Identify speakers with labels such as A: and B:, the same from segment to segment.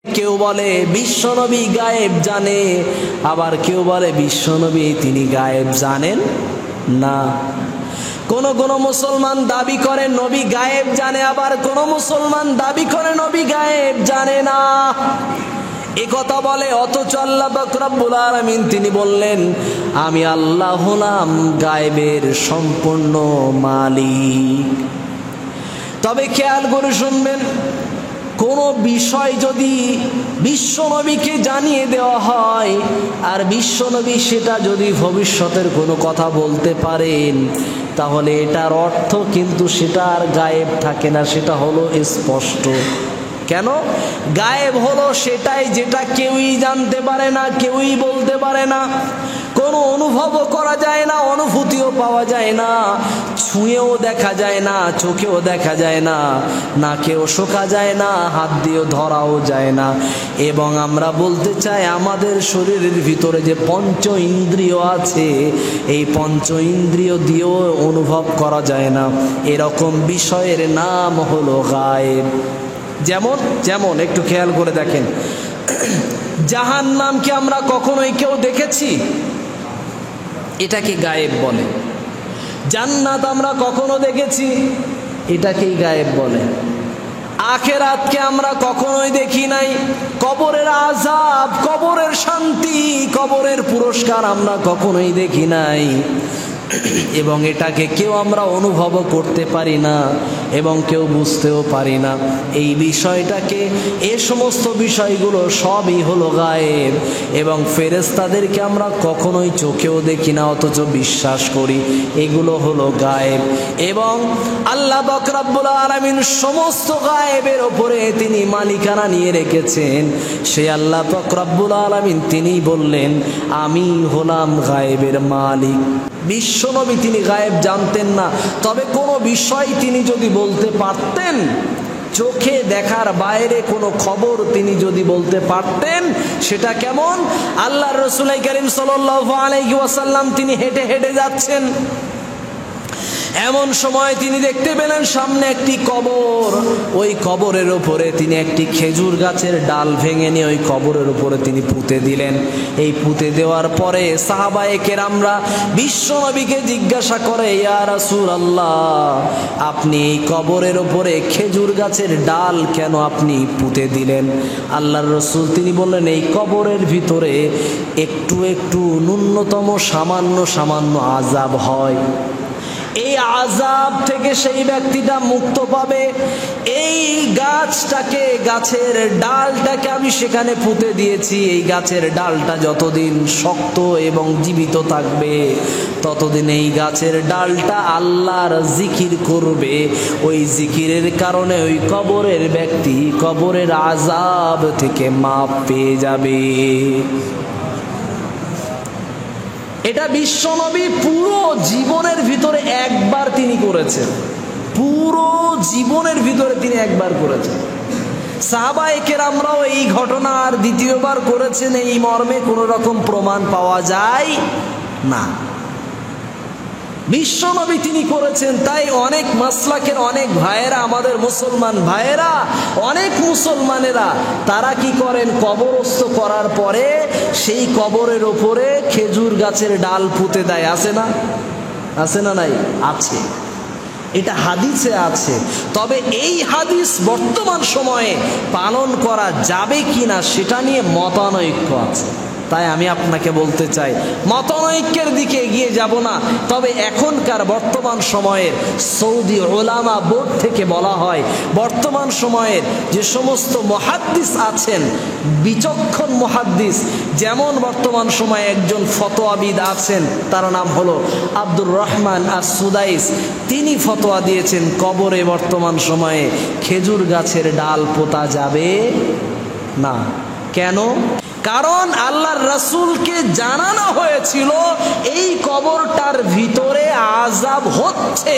A: কেউ বলে বিশ্বনবী গায়েব জানে, আবার কেউ বলে বিশ্বনবী তিনি গায়েব জানেন না। কোন কোন মুসলমান দাবি করে নবী গায়েব জানে, আবার কোন মুসলমান দাবি করে নবী গায়েব জানে না। এ কথা বলে, অথচ আল্লাহ পাক রব্বুল আলামিন তিনি বললেন আমি আল্লাহ হলাম গায়েবের সম্পূর্ণ মালিক। তবে খেয়াল করে শুনবেন, কোন বিষয় যদি বিশ্বনবীকে জানিয়ে দেওয়া হয় আর বিশ্বনবী সেটা যদি ভবিষ্যতের কোনো কথা বলতে পারেন, তাহলে এটার অর্থ কিন্তু সেটা আর গায়েব থাকে না, সেটা হলো স্পষ্ট। কেন? গায়েব হলো সেটাই যেটা কেউই জানতে পারে না, কেউই বলতে পারে না, কোনো অনুভবও করা যায় না, অনুভূতিও পাওয়া যায় না, ছুঁয়েও দেখা যায় না, চোখেও দেখা যায় না, নাকেও শোকা যায় না, হাত দিয়েও ধরাও যায় না। এবং আমরা বলতে চাই আমাদের শরীরের ভিতরে যে পঞ্চ ইন্দ্রিয় আছে, এই পঞ্চ ইন্দ্রিয় দিয়েও অনুভব করা যায় না। এরকম বিষয়ের নাম হলো গায়েব। যেমন যেমন একটু খেয়াল করে দেখেন, জাহান্নামকে আমরা কখনোই কেউ দেখেছি? এটাকে গায়েব বলে। জান্নাত আমরা কখনো দেখেছি? এটাকেই গায়েব বলে। আখিরাতকে আমরা কখনোই দেখি নাই। কবরের আযাব, কবরের শান্তি, কবরের পুরস্কার আমরা কখনোই দেখি নাই, এবং এটাকে কেউ আমরা অনুভব করতে পারি না এবং কেউ বুঝতেও পারি না। এই বিষয়টাকে, এ সমস্ত বিষয়গুলো সবই হলো গায়েব, এবং ফেরেশতাদেরকে আমরা কখনোই চোখেও দেখি না অথচ বিশ্বাস করি, এগুলো হলো গায়েব। এবং আল্লাহ পাক রব্বুল আলামিন সমস্ত গায়েবের ওপরে তিনি মালিকানা নিয়ে রেখেছেন। সেই আল্লাহ পাক রব্বুল আলামিন তিনি বললেন আমি হলাম গায়েবের মালিক। বিশ্বনবী তিনি গায়েব জানতেন না, তবে কোনো বিষয় তিনি যদি বলতে পারতেন, চোখে দেখার বাইরে কোনো খবর তিনি যদি বলতে পারতেন, সেটা কেমন? আল্লাহর রাসূল কারীম সাল্লাল্লাহু আলাইহি ওয়াসাল্লাম তিনি হেঁটে হেঁটে যাচ্ছেন, এমন সময় তিনি দেখতে পেলেন সামনে একটি কবর। ওই কবরের উপরে তিনি একটি খেজুর গাছের ডাল ভেঙে নিয়ে ওই কবরের উপরে তিনি পুঁতে দিলেন। এই পুঁতে দেওয়ার পরে সাহাবায়ে কেরামরা বিশ্বনবীকে জিজ্ঞাসা করে, ইয়া রাসূলুল্লাহ, আপনি এই কবরের উপরে খেজুর গাছের ডাল কেন আপনি পুঁতে দিলেন? আল্লাহর রাসূল তিনি বললেন, এই কবরের ভিতরে একটু একটু ন্যূনতম সামান্য সামান্য আযাব হয়, এই আযাব থেকে সেই ব্যক্তিটা মুক্ত পাবে। এই গাছটাকে, গাছের ডালটাকে আমি সেখানে পুঁতে দিয়েছি, এই গাছের ডালটা যতদিন শক্ত এবং জীবিত থাকবে ততদিন এই গাছের ডালটা আল্লাহর জিকির করবে। ওই জিকিরের কারণে ওই কবরের ব্যক্তি কবরের আযাব থেকে মাপ পেয়ে যাবে। এটা বিশ্বনবী পুরো জীবনের ভিতরে একবার তিনি করেছেন, পুরো জীবনের ভিতরে তিনি একবার করেছেন। সাহাবায়ে কেরামরাও এই ঘটনা আর দ্বিতীয়বার করেছেন, এই মর্মে কোনো রকম প্রমাণ পাওয়া যায় না। বিশ্বনবী তিনি করেছেন। তাই অনেক মাসলাকের অনেক ভাইয়েরা, আমাদের মুসলমান ভাইয়েরা, অনেক মুসলমানেরা তারা কি করেন, কবরস্থ করার পরে সেই কবরের ওপরে খেজুর গাছের ডাল পুঁতে দেয়। আছে না? আছে না? নাই? আছে। এটা হাদিসে আছে। তবে এই হাদিস বর্তমান সময়ে পালন করা যাবে কিনা সেটা নিয়ে মতানৈক্য আছে। তাই আমি আপনাকে বলতে চাই, মতানৈক্যের দিকে এগিয়ে যাব না। তবে এখনকার বর্তমান সময়ের সৌদি উলামা বোর্ড থেকে বলা হয়, বর্তমান সময়ের যে সমস্ত মুহাদ্দিস আছেন, বিচক্ষণ মুহাদ্দিস, যেমন বর্তমান সময়ে একজন ফতোয়াবিদ আছেন, তার নাম হলো আব্দুর রহমান আস-সুদাইস। তিনি ফতোয়া দিয়েছেন কবরে বর্তমান সময়ে খেজুর গাছের ডাল পোতা যাবে না। কেন? কারণ আল্লাহর রাসূলকে জানানো হয়েছিল এই কবরটার ভিতরে আযাব হচ্ছে,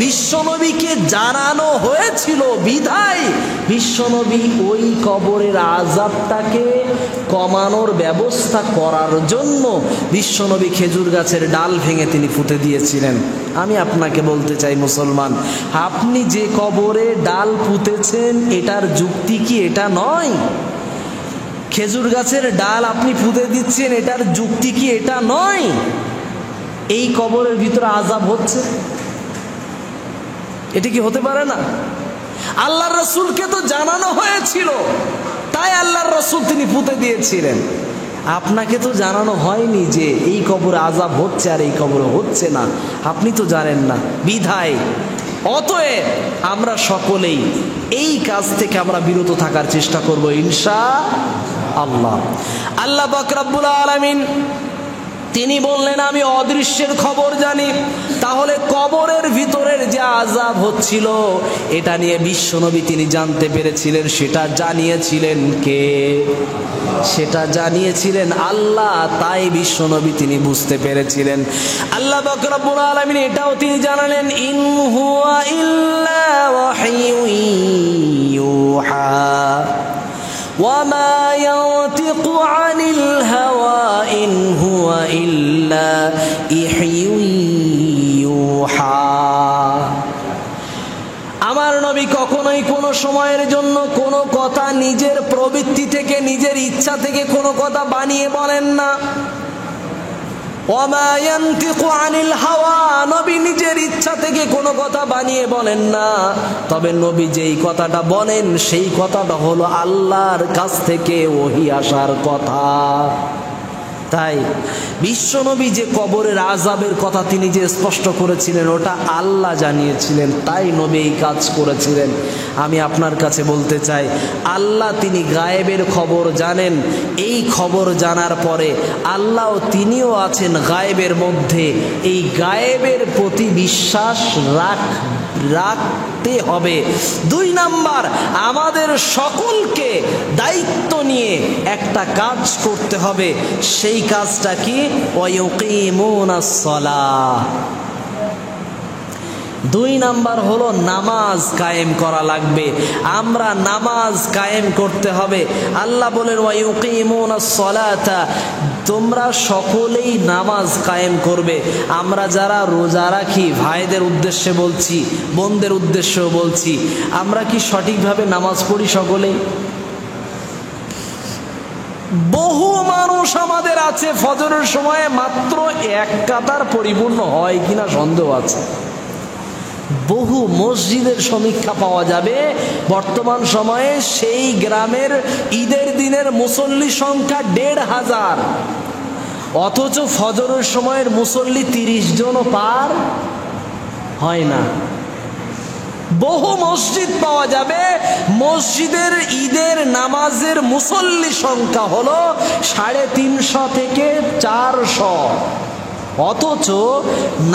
A: বিশ্বনবীকে জানানো হয়েছিল বিধায় বিশ্বনবী ওই কবরের আযাবটাকে কমানোর ব্যবস্থা করার জন্য বিশ্বনবী খেজুর গাছের ডাল ভেঙে তিনি পুঁতে দিয়েছিলেন। আমি আপনাকে বলতে চাই মুসলমান, আপনি যে কবরে ডাল পুঁতেছেন এটার যুক্তি কি এটা নয়? খেজুর গাছের ডাল আপনি পুঁতে দিচ্ছেন, এটার যুক্তি কি এটা নয়? এই কবরের ভিতরে আযাব হচ্ছে, এটা কি হতে পারে না? আল্লাহর রাসূলকে তো জানানো হয়েছিল, তাই আল্লাহর রাসূল তিনি পুঁতে দিয়েছিলেন। আপনাকে তো জানানো হয়নি যে এই কবরে আযাব হচ্ছে আর এই কবরে হচ্ছে না, আপনি তো জানেন না। বিধায় অতএব আমরা সকলেই এই কাজ থেকে আমরা বিরত থাকার চেষ্টা করব ইনশাআল্লাহ। আল্লাহ পাক রব্বুল আলামিন তিনি বললেন আমি অদৃশ্যের খবর জানি। তাহলে কবরের ভিতরের যে আযাব হচ্ছিল এটা নিয়ে বিশ্বনবী তিনি জানতে পেরেছিলেন, সেটা জানিয়েছিলেন কে? সেটা জানিয়েছিলেন আল্লাহ, তাই বিশ্বনবী তিনি বুঝতে পেরেছিলেন। আল্লাহ পাক রব্বুল আলামিন এটাও তিনি জানালেন, ইন হুয়া ইল্লা ওয়াহিয়ুন ইউহা وما ينطق عن الهوى إن هو إلا وحي يوحى। আমার নবী কখনোই কোনো সময়ের জন্য কোনো কথা নিজের প্রবৃত্তি থেকে, নিজের ইচ্ছা থেকে কোনো কথা বানিয়ে বলেন না। ওয়ামা ইয়ানতিকু আনিল হাওয়া, নবী নিজের ইচ্ছা থেকে কোনো কথা বানিয়ে বলেন না। তবে নবী যেই কথাটা বলেন সেই কথাটা হলো আল্লাহর কাছ থেকে ওহী আসার কথা। তাই বিশ্বনবী যে কবরের আযাবের কথা তিনি যে স্পষ্ট করেছিলেন ওটা আল্লাহ জানিয়েছিলেন, তাই নবী এই কাজ করেছিলেন। আমি আপনার কাছে বলতে চাই, আল্লাহ তিনি গায়েবের খবর জানেন। এই খবর জানার পরে আল্লাহ তিনিও আছেন গায়েবের মধ্যে। এই গায়েবের প্রতি বিশ্বাস রাখতে হবে। 2 নাম্বার, আমাদের সকলকে দায়িত্ব নিয়ে একটা কাজ করতে হবে। সেই কাজটা কি? ওয়ায়ুকিমুনাস সালাহ। 2 নাম্বার হলো নামাজ কায়েম করা লাগবে। আমরা নামাজ কায়েম করতে হবে। আল্লাহ বলেন ওয়ায়ুকিমুনাস সালাতা, তোমরা সকলেই নামাজ কায়েম করবে। আমরা যারা রোজা রাখি, ভাইদের উদ্দেশ্যে বলছি, বোনদের উদ্দেশ্যেও বলছি, আমরা কি সঠিকভাবে নামাজ পড়ি সকলেই? বহু মানুষ আমাদের আছে ফজরের সময়ে মাত্র 1 কাতার পরিপূর্ণ হয় কিনা সন্দেহ আছে। বহু মসজিদের সমীক্ষা পাওয়া যাবে বর্তমান সময়ে, সেই গ্রামের ঈদের দিনের মুসল্লি সংখ্যা 1,500, অথচ ফজরের সময়ের মুসল্লি 30 জনও পার হয় না। বহু মসজিদ পাওয়া যাবে, মসজিদের ঈদের নামাজের মুসল্লি সংখ্যা হলো 350 থেকে 400, অথচ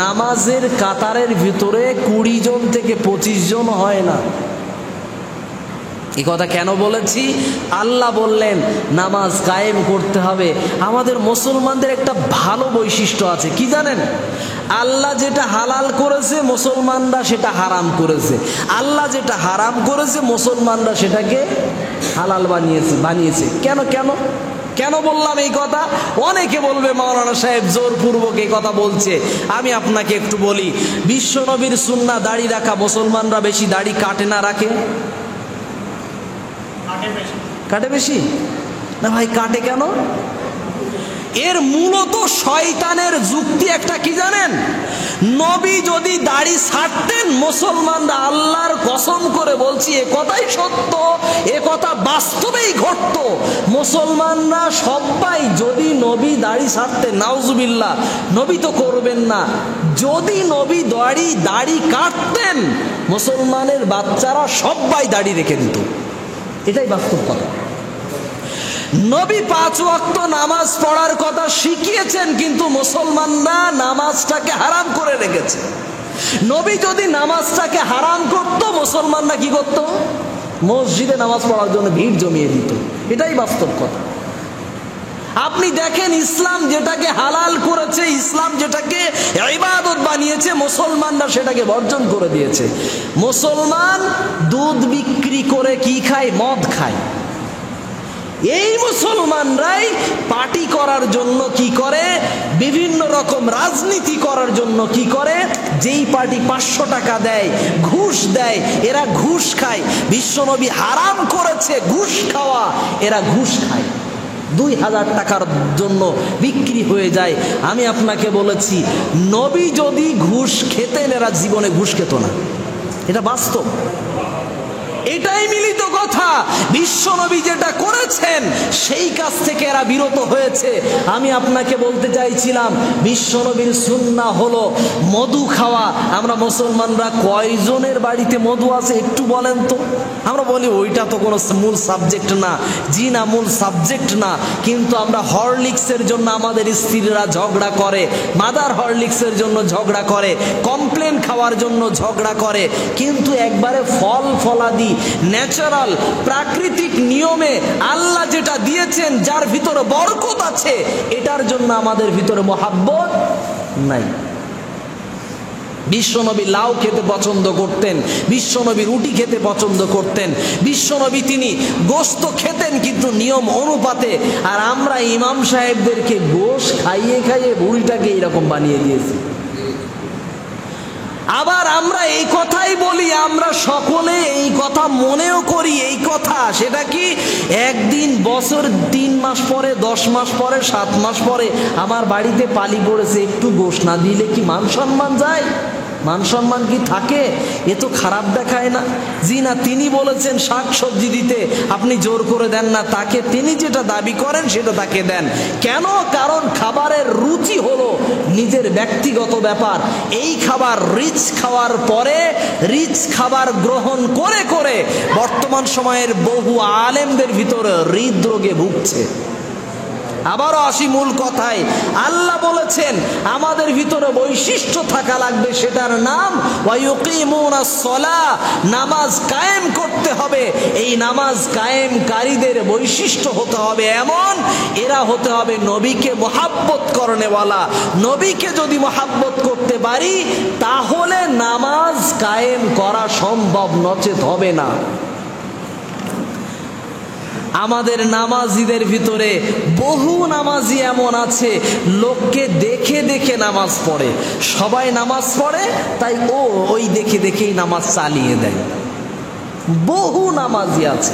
A: নামাজের কাতারের ভিতরে 20 জন থেকে 25 জন হয় না। এই কথা কেন বলেছি? আল্লাহ বললেন নামাজ কায়েম করতে হবে। আমাদের মুসলমানদের একটা ভালো বৈশিষ্ট্য আছে, কি জানেন? আল্লাহ যেটা হালাল করেছে মুসলমানরা সেটা হারাম করেছে, আল্লাহ যেটা হারাম করেছে মুসলমানরা সেটাকে হালাল বানিয়েছে। কেন কেন কেন বললাম এই কথা? অনেকে বলবে মাওলানা সাহেব জোরপূর্বক এই কথা বলছে। আমি আপনাকে একটু বলি, বিশ্বনবীর সুন্নাহ দাড়ি রাখা, মুসলমানরা বেশি দাড়ি কাটে না রাখে? কাটে বেশি না ভাই, কাটে কেন? এর মূলত শয়তানের যুক্তি একটা, কি জানেন? নবী যদি দাড়ি ছাড়তেন মুসলমানরা, আল্লাহর কসম করে বলছি এ কথাই সত্য, এ কথা বাস্তবেই ঘটতো, মুসলমানরা সবাই যদি নবী দাড়ি ছাড়তেন, নাউজুবিল্লাহ, নবী তো করবেন না, যদি নবী দাড়ি কাটতেন মুসলমানের বাচ্চারা সবাই দাড়ি রেখে দিত। এটাই বাস্তব কথা। নবী 5 ওয়াক্ত নামাজ পড়ার কথা শিখিয়েছেন, কিন্তু মুসলমানরা নামাজটাকে হারাম করে রেখেছে। নবী যদি নামাজটাকে হারাম করত, মুসলমানরা কি করত? মসজিদে নামাজ পড়ার জন্য ভিড় জমিয়ে দিত। এটাই বাস্তব কথা। আপনি দেখেন, ইসলাম যেটাকে হালাল করেছে, ইসলাম যেটাকে ইবাদত বানিয়েছে, মুসলমানরা সেটাকে বর্জন করে দিয়েছে। মুসলমান দুধ বিক্রি করে কি খায়? মদ খায়। এই মুসলমানরাই পার্টি করার জন্য কি করে? বিভিন্ন রকম রাজনীতি করার জন্য কি করে? যেই পার্টি 500 টাকা দেয়, ঘুষ দেয়, এরা ঘুষ খায়। বিশ্বনবী হারাম করেছে ঘুষ খাওয়া, এরা ঘুষ খায়। 2000 টাকার জন্য বিক্রি হয়ে যায়। আমি আপনাকে বলেছি, নবী যদি ঘুষ খেতেন, এরা জীবনে ঘুষ খেত না। এটা বাস্তব, এটাই মিলিত কথা। বিশ্বনবী যেটা করেছেন সেই কাজ থেকে এরা বিরত হয়েছে। আমি আপনাকে বলতে চাইছিলাম, বিশ্বনবীর সুন্নাহ হলো মধু খাওয়া। আমরা মুসলমানরা কয়জনের বাড়িতে মধু আছে একটু বলেন তো? আমরা বলি ওইটা তো কোনো মূল সাবজেক্ট না। জি না, মূল সাবজেক্ট না, কিন্তু আমরা হরলিক্সের জন্য আমাদের স্ত্রীরা ঝগড়া করে, মাদার হরলিক্সের জন্য ঝগড়া করে, কমপ্লেন খাওয়ার জন্য ঝগড়া করে, কিন্তু একবারে ফল ফলাদি ন্যাচারাল প্রাকৃতিক নিয়মে আল্লাহ যেটা দিয়েছেন, যার ভিতরে বরকত আছে, এটার জন্য আমাদের ভিতরে মহাব্বত নাই। বিশ্বনবী লাউ খেতে পছন্দ করতেন, বিশ্বনবী রুটি খেতে পছন্দ করতেন, বিশ্বনবী তিনি গোশত খেতেন কিন্তু নিয়ম অনুপাতে। আর আমরা ইমাম সাহেবদেরকে গোশ খাইয়ে খাইয়ে বুড়িটাকে এইরকম বানিয়ে দিয়েছি। আবার আমরা এই কথাই বলি, আমরা সকলে এই কথা মনেও করি এই কথা, সেটা কি একদিন বছর 3 মাস পরে, 10 মাস পরে, 7 মাস পরে আমার বাড়িতে পালি পড়েছে, একটু গোশ না দিলে কি মান সম্মান যায়? মান সম্মান কি থাকে? এ তো খারাপ দেখায় না? জি না, তিনি বলেছেন শাক সবজি দিতে, আপনি জোর করে দেন না তাকে, তিনি যেটা দাবি করেন সেটা তাকে দেন। কেন? কারণ খাবারের রুচি হলো নিজের ব্যক্তিগত ব্যাপার। এই খাবার রিচ খাওয়ার পরে, রিচ খাবার গ্রহণ করে করে বর্তমান সময়ের বহু আলেমদের ভিতরে হৃদরোগে ভুগছে। আবারও আসি মূল কথায়, আল্লাহ বলেছেন আমাদের ভিতরে বৈশিষ্ট্য থাকা লাগবে, সেটার নাম ওয়ায়ুকিমুনাস সালাহ, নামাজ কায়েম করতে হবে। এই নামাজ কায়েমকারীদের বৈশিষ্ট্য হতে হবে এমন, এরা হতে হবে নবীকে মহাব্বত করনেওয়ালা। নবীকে যদি মহাব্বত করতে পারি তাহলে নামাজ কায়েম করা সম্ভব, নচেত হবে না। আমাদের নামাজিদের ভিতরে বহু নামাজি এমন আছে, লোককে দেখে দেখে নামাজ পড়ে। সবাই নামাজ পড়ে তাই ওই দেখে দেখেই নামাজ চালিয়ে দেয়। বহু নামাজি আছে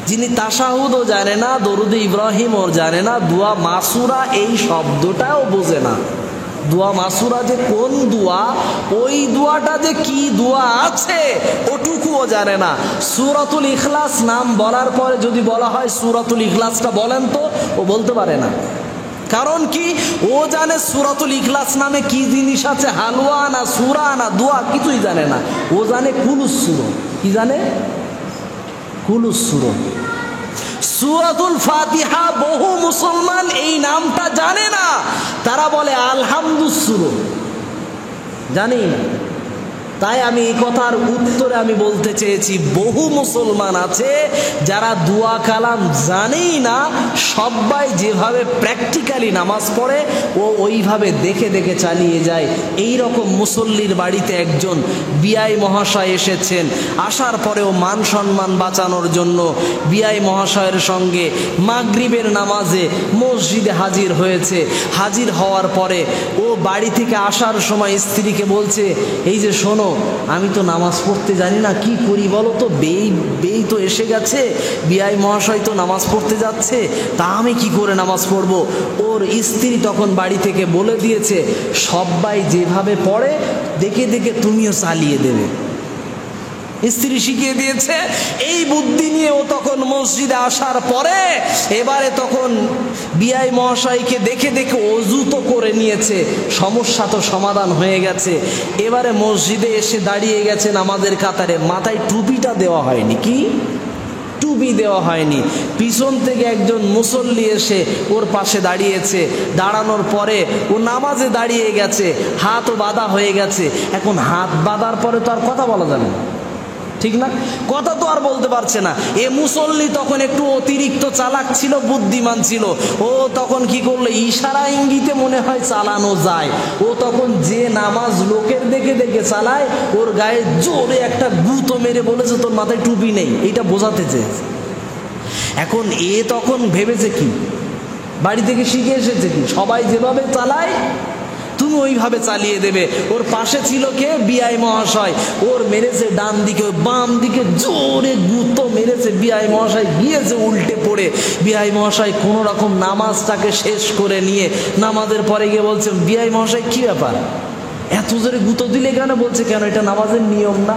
A: যিনি তাশাহুদও জানে না, দরুদ ইব্রাহিমও জানে না, দোয়া মাসুরা এই শব্দটাও বোঝে না। দোয়া মাসুরা যে কোন দোয়া, ওই দোয়াটা যে কি দোয়া আছে ওটুকুও জানে না। সূরাতুল ইখলাস নাম বলার পরে যদি বলা হয় সূরাতুল ইখলাসটা বলেন তো, ও বলতে পারে না। কারণ কি? ও জানে সূরাতুল ইখলাস নামে কি জিনিস আছে, হালুয়া না সূরা না দোয়া, কিছুই জানে না। ও জানে কুলুস সূরা। কি জানে? কুলুস সূরা। সূরাতুল ফাতিহা বহু মুসলমান এই নামটা জানে না, তারা বলে আলহামদুস সূরা, জানেই না। তাই আমি এই কথার উত্তরে আমি বলতে চেয়েছি, বহু মুসলমান আছে যারা দোয়া কালাম জানেই না, সবাই যেভাবে প্র্যাকটিক্যালি নামাজ পড়ে ও ওইভাবে দেখে দেখে চালিয়ে যায়। এই রকম মুসল্লির বাড়িতে একজন বিআই মহাশয় এসেছেন। আসার পরেও মান সম্মান বাঁচানোর জন্য বিআই মহাশয়ের সঙ্গে মাগরিবের নামাজে মসজিদে হাজির হয়েছে। হাজির হওয়ার পরে ও বাড়ি থেকে আসার সময় স্ত্রীকে বলছে, এই যে শোনো, আমি তো নামাজ পড়তে জানি না, কি করি বলো তো, বেই তো এসে গেছে, বিআই মহাশয় তো নামাজ পড়তে যাচ্ছে, তা আমি কি করে নামাজ পড়ব? ওর স্ত্রী তখন বাড়ি থেকে বলে দিয়েছে, সবাই যেভাবে পড়ে দেখে দেখে তুমিও চালিয়ে দেবে। স্ত্রী শিখিয়ে দিয়েছে। এই বুদ্ধি নিয়ে ও তখন মসজিদে আসার পরে এবারে তখন বিআই মহাশয়কে দেখে দেখে ওযু তো করে নিয়েছে, সমস্যা তো সমাধান হয়ে গেছে। এবারে মসজিদে এসে দাঁড়িয়ে গেছে নামাজের কাতারে, মাথায় টুপিটা দেওয়া হয়নি। কি টুপি দেওয়া হয়নি। পিছন থেকে একজন মুসল্লি এসে ওর পাশে দাঁড়িয়েছে। দাঁড়ানোর পরে ও নামাজে দাঁড়িয়ে গেছে, হাতও বাঁধা হয়ে গেছে। এখন হাত বাঁধার পরে তো আর কথা বলা যাবে না, ঠিক না? কথা তো আর বলতে পারছে না। এ মুসল্লি তখন একটু অতিরিক্ত চালাক ছিল, বুদ্ধিমান ছিল। ও তখন কি করলো, ইশারা ইঙ্গিতে মনে হয় চালানো যায়। ও তখন যে নামাজ লোকের দেখে দেখে চালায়, ওর গায়ে জোরে একটা গুঁতো মেরে বলেছে, তোর মাথায় টুপি নেই, এইটা বোঝাতে চেয়েছে। এখন এ তখন ভেবেছে কি, বাড়ি থেকে শিখে এসেছে কি, সবাই যেভাবে চালায় তুমি ওইভাবে চালিয়ে দেবে। ওর পাশে ছিল কে? বিআই মহাশয়। ওর মেরেছে ডান দিকে, বাম দিকে জোরে গুঁতো মেরেছে। বিআই মহাশয় গিয়েছে উল্টে পড়ে। বিআই মহাশয় কোনো রকম নামাজটাকে শেষ করে নিয়ে নামাজের পরে গিয়ে বলছে, বিআই মহাশয় কি ব্যাপার, এত জোরে গুঁতো দিলে কেন? বলছে, কেন এটা নামাজের নিয়ম না।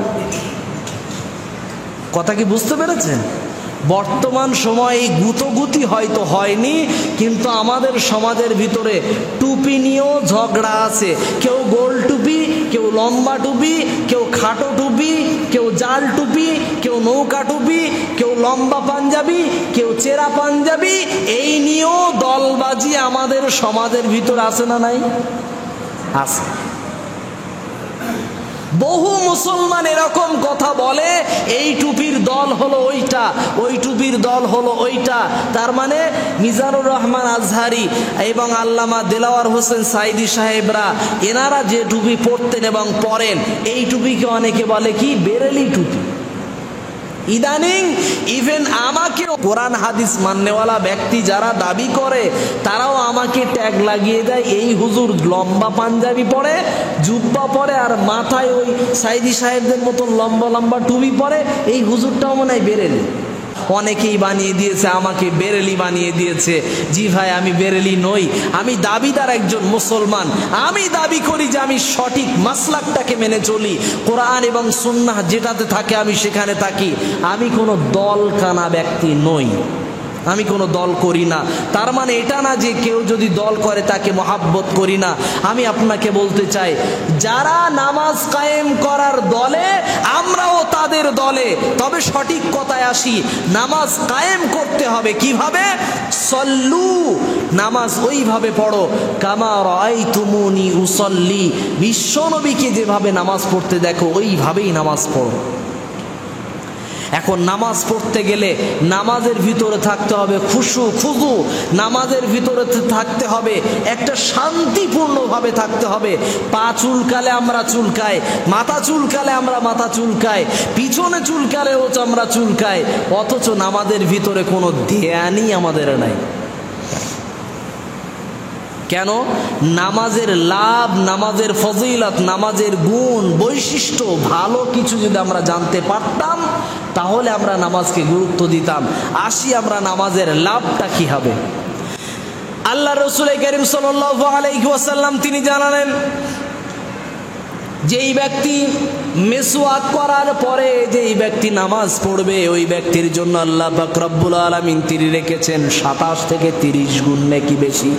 A: কথা কি বুঝতে পেরেছেন? বর্তমান সময়ে এই গুতোগুতি হয়তো হয়নি, কিন্তু আমাদের সমাজের ভিতরে টুপি নিয়েও ঝগড়া আছে। কেউ গোল টুপি, কেউ লম্বা টুপি, কেউ খাটো টুপি, কেউ জাল টুপি, কেউ নৌকা টুপি, কেউ লম্বা পাঞ্জাবি, কেউ চেরা পাঞ্জাবি। এই নিয়েও দলবাজি আমাদের সমাজের ভিতর আছে না নাই? আছে। বহু মুসলমান এরকম কথা বলে, এই টুপির দল হলো ওইটা, ওই টুপির দল হলো ওইটা। তার মানে মিজানুর রহমান আজহারি এবং আল্লামা দেলাওয়ার হোসেন সাইদি সাহেবরা এনারা যে টুপি পরতেন এবং পরেন, এই টুপিকে অনেকে বলে কি বেরেলি টুপি। ইদানিং ইভেন আমাকেও কোরআন হাদিস মাননেওয়ালা ব্যক্তি যারা দাবি করে, তারাও আমাকে ট্যাগ লাগিয়ে দেয়, এই হুজুর লম্বা পাঞ্জাবি পরে, জুব্বা পরে, আর মাথায় ওই সাইদি সাহেবদের মতন লম্বা লম্বা টুপি পরে, এই হুজুরটাও মনে হয় বেরেলি। অনেকেই বানিয়ে দিয়েছে, আমাকে বেরেলি বানিয়ে দিয়েছে। জি ভাই, আমি বেরেলি নই, আমি দাবিদার একজন মুসলমান। আমি দাবি করি যে আমি সঠিক মাসলাকটাকে মেনে চলি, কোরআন এবং সুন্নাহ যেটাতে থাকে আমি সেখানে থাকি। আমি কোনো দল কানা ব্যক্তি নই, আমি কোনো দল করি না। তার মানে এটা না যে কেউ যদি দল করে তাকে মহাব্বত করি না। আমি আপনাকে বলতে চাই, যারা নামাজ কায়েম করার দলে, আমরাও তাদের দলে। তবে সঠিক কথায় আসি, নামাজ কায়েম করতে হবে কিভাবে? সল্লু, নামাজ ওইভাবে পড়ো, কামা রাআইতুমুনি উসাল্লি, বিশ্বনবীকে যেভাবে নামাজ পড়তে দেখো ওইভাবেই নামাজ পড়ো। এখন নামাজ পড়তে গেলে নামাজের ভিতরে থাকতে হবে খুশু খুজু, নামাজের ভিতরে থাকতে হবে একটা শান্তিপূর্ণভাবে থাকতে হবে। পা চুলকালে আমরা চুলকাই, মাথা চুলকালে আমরা মাথা চুলকাই, পিছনে চুলকালেও আমরা চুলকাই, অথচ নামাজের ভিতরে কোনো ধ্যানই আমাদের নাই। কেন? নামাজের লাভ, নামাজের ফজিলত, নামাজের গুণ বৈশিষ্ট্য ভালো কিছু যদি আমরা জানতে পারতাম, তাহলে আমরা নামাজকে গুরুত্ব দিতাম। আসি আমরা নামাজের লাভটা কি হবে। আল্লাহ রাসূল কারীম সাল্লাল্লাহু আলাইহি ওয়াসাল্লাম তিনি জানালেন, যেই ব্যক্তি মিসওয়াক করার পরে যেই ব্যক্তি নামাজ পড়বে, ওই ব্যক্তির জন্য আল্লাহ পাক রব্বুল আলামিন তিনি রেখেছেন 27 থেকে 30 গুণ নেকি বেশি।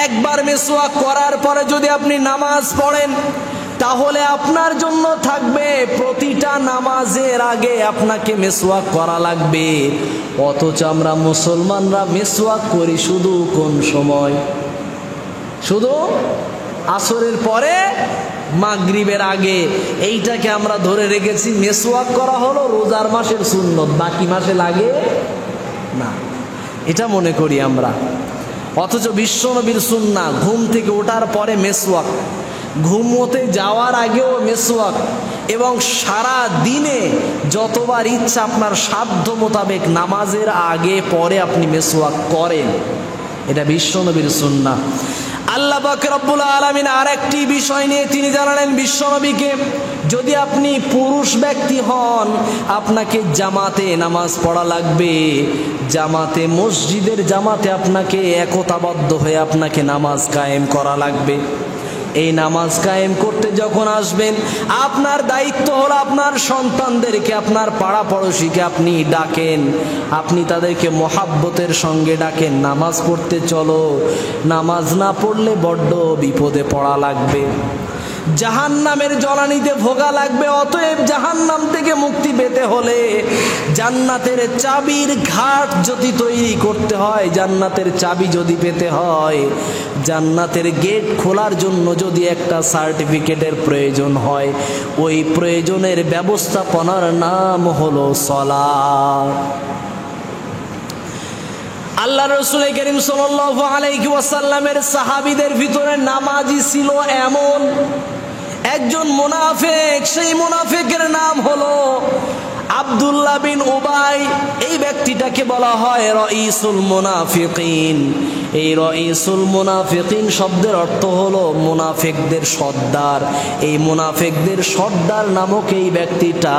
A: একবার মিসওয়াক করার পরে যদি আপনি নামাজ পড়েন, তাহলে আপনার জন্য থাকবে প্রতিটা নামাজের আগে আপনাকে মিসওয়াক করা লাগবে। অথচ আমরা মুসলমানরা মিসওয়াক করি শুধু কোন সময়? শুধু আসরের পরে, মাগরিবের আগে। এইটাকে আমরা ধরে রেখেছি মিসওয়াক করা হলো রোজার মাসের সুন্নত, বাকি মাসে লাগে না, এটা মনে করি আমরা। অথচ বিশ্বনবীর সুন্নাহ ঘুম থেকে ওঠার পরে মিসওয়াক, ঘুমোতে যাওয়ার আগেও মিসওয়াক, এবং সারা দিনে যতবার ইচ্ছা আপনার সাধ্য মোতাবেক নামাজের আগে পরে আপনি মিসওয়াক করেন, এটা বিশ্বনবীর সুন্নাহ। আল্লাহ পাক রব্বুল আলামিন আরেকটি বিষয় নিয়ে তিনি জানালেন বিশ্বনবীকে, যদি আপনি পুরুষ ব্যক্তি হন, আপনাকে জামাতে নামাজ পড়া লাগবে। জামাতে, মসজিদের জামাতে আপনাকে একতাবদ্ধ হয়ে আপনাকে নামাজ কায়েম করা লাগবে। এই নামাজ কায়েম করতে যখন আসবেন, আপনার দায়িত্ব হলো আপনার সন্তানদেরকে, আপনার পাড়া পড়োশিকে আপনি ডাকেন, আপনি তাদেরকে মহাব্বতের সঙ্গে ডাকেন, নামাজ পড়তে চলো। নামাজ না পড়লে বড্ড বিপদে পড়া লাগবে, জাহান্নামের জ্বালানিতে ভোগা লাগবে। অতএব জাহান্নাম থেকে মুক্তি পেতে হলে জান্নাতের চাবির ঘাট যদি তৈরি করতে হয়, জান্নাতের চাবি যদি পেতে হয়, জান্নাতের গেট খোলার জন্য যদি একটা সার্টিফিকেটের প্রয়োজন হয়, ওই প্রয়োজনের ব্যবস্থাপনার নাম হলো সালাত। আল্লাহ রাসূল কারীম সাল্লাল্লাহু আলাইহি ওয়াসাল্লামের সাহাবীদের ভিতরে নামাজি ছিল এমন একজন মুনাফিক, সেই মুনাফিকের নাম হলো আব্দুল্লাহ বিন উবাই, এই ব্যক্তিটাকে বলা হয় রাইসুল মুনাফিকিন। এই রাইসুল মুনাফিকিন শব্দের অর্থ হলো মুনাফিকদের সর্দার। এই মুনাফিকদের সর্দার নামক এই ব্যক্তিটা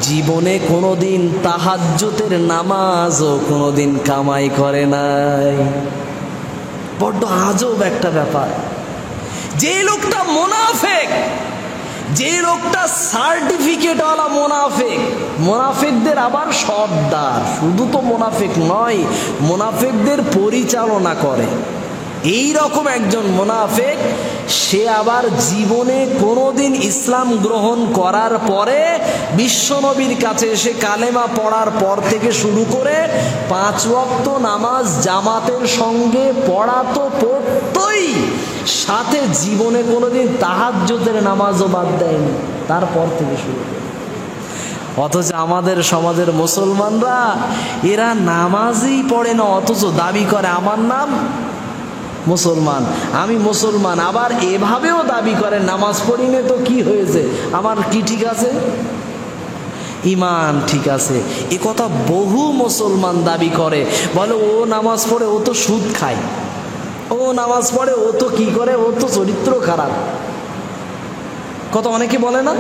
A: জীবনে কোনোদিন তাহাজ্জুদের নামাজও কোনোদিন কামাই করে নাই। বড্ড আজব একটা ব্যাপার। যে লোকটা মুনাফিক, যে লোকটা সার্টিফিকেটওয়ালা মুনাফিক, মুনাফিকদের আবার সর্দার, শুধু তো মুনাফিক নয়, মুনাফিকদের পরিচালনা করে, এই রকম একজন মুনাফিক, সে আবার জীবনে কোনোদিন ইসলাম গ্রহণ করার পরে বিশ্বনবীর কাছে এসে কালেমা পড়ার পর থেকে শুরু করে 5 ওয়াক্ত নামাজ জামাতের সঙ্গে পড়া তো পড়তই, সাথে জীবনে কোনোদিন তাহাজ্জুদের নামাজও বাদ দেয়নি, তারপর থেকে শুরু করে। অথচ আমাদের সমাজের মুসলমানরা এরা নামাজই পড়ে না, অথচ দাবি করে আমার নাম মুসলমান, আমি মুসলমান। আবার এভাবেও দাবি করে নামাজ পড়িনি তো কি হয়েছে, আমার কি ঠিক আছে, ইমান ঠিক আছে। এ কথা বহু মুসলমান দাবি করে, বলে ও নামাজ পড়ে ও তো সুদ খায়, ও নামাজ পড়ে ও তো কি করে, ও তো চরিত্র খারাপ। কথা অনেকে বলে না,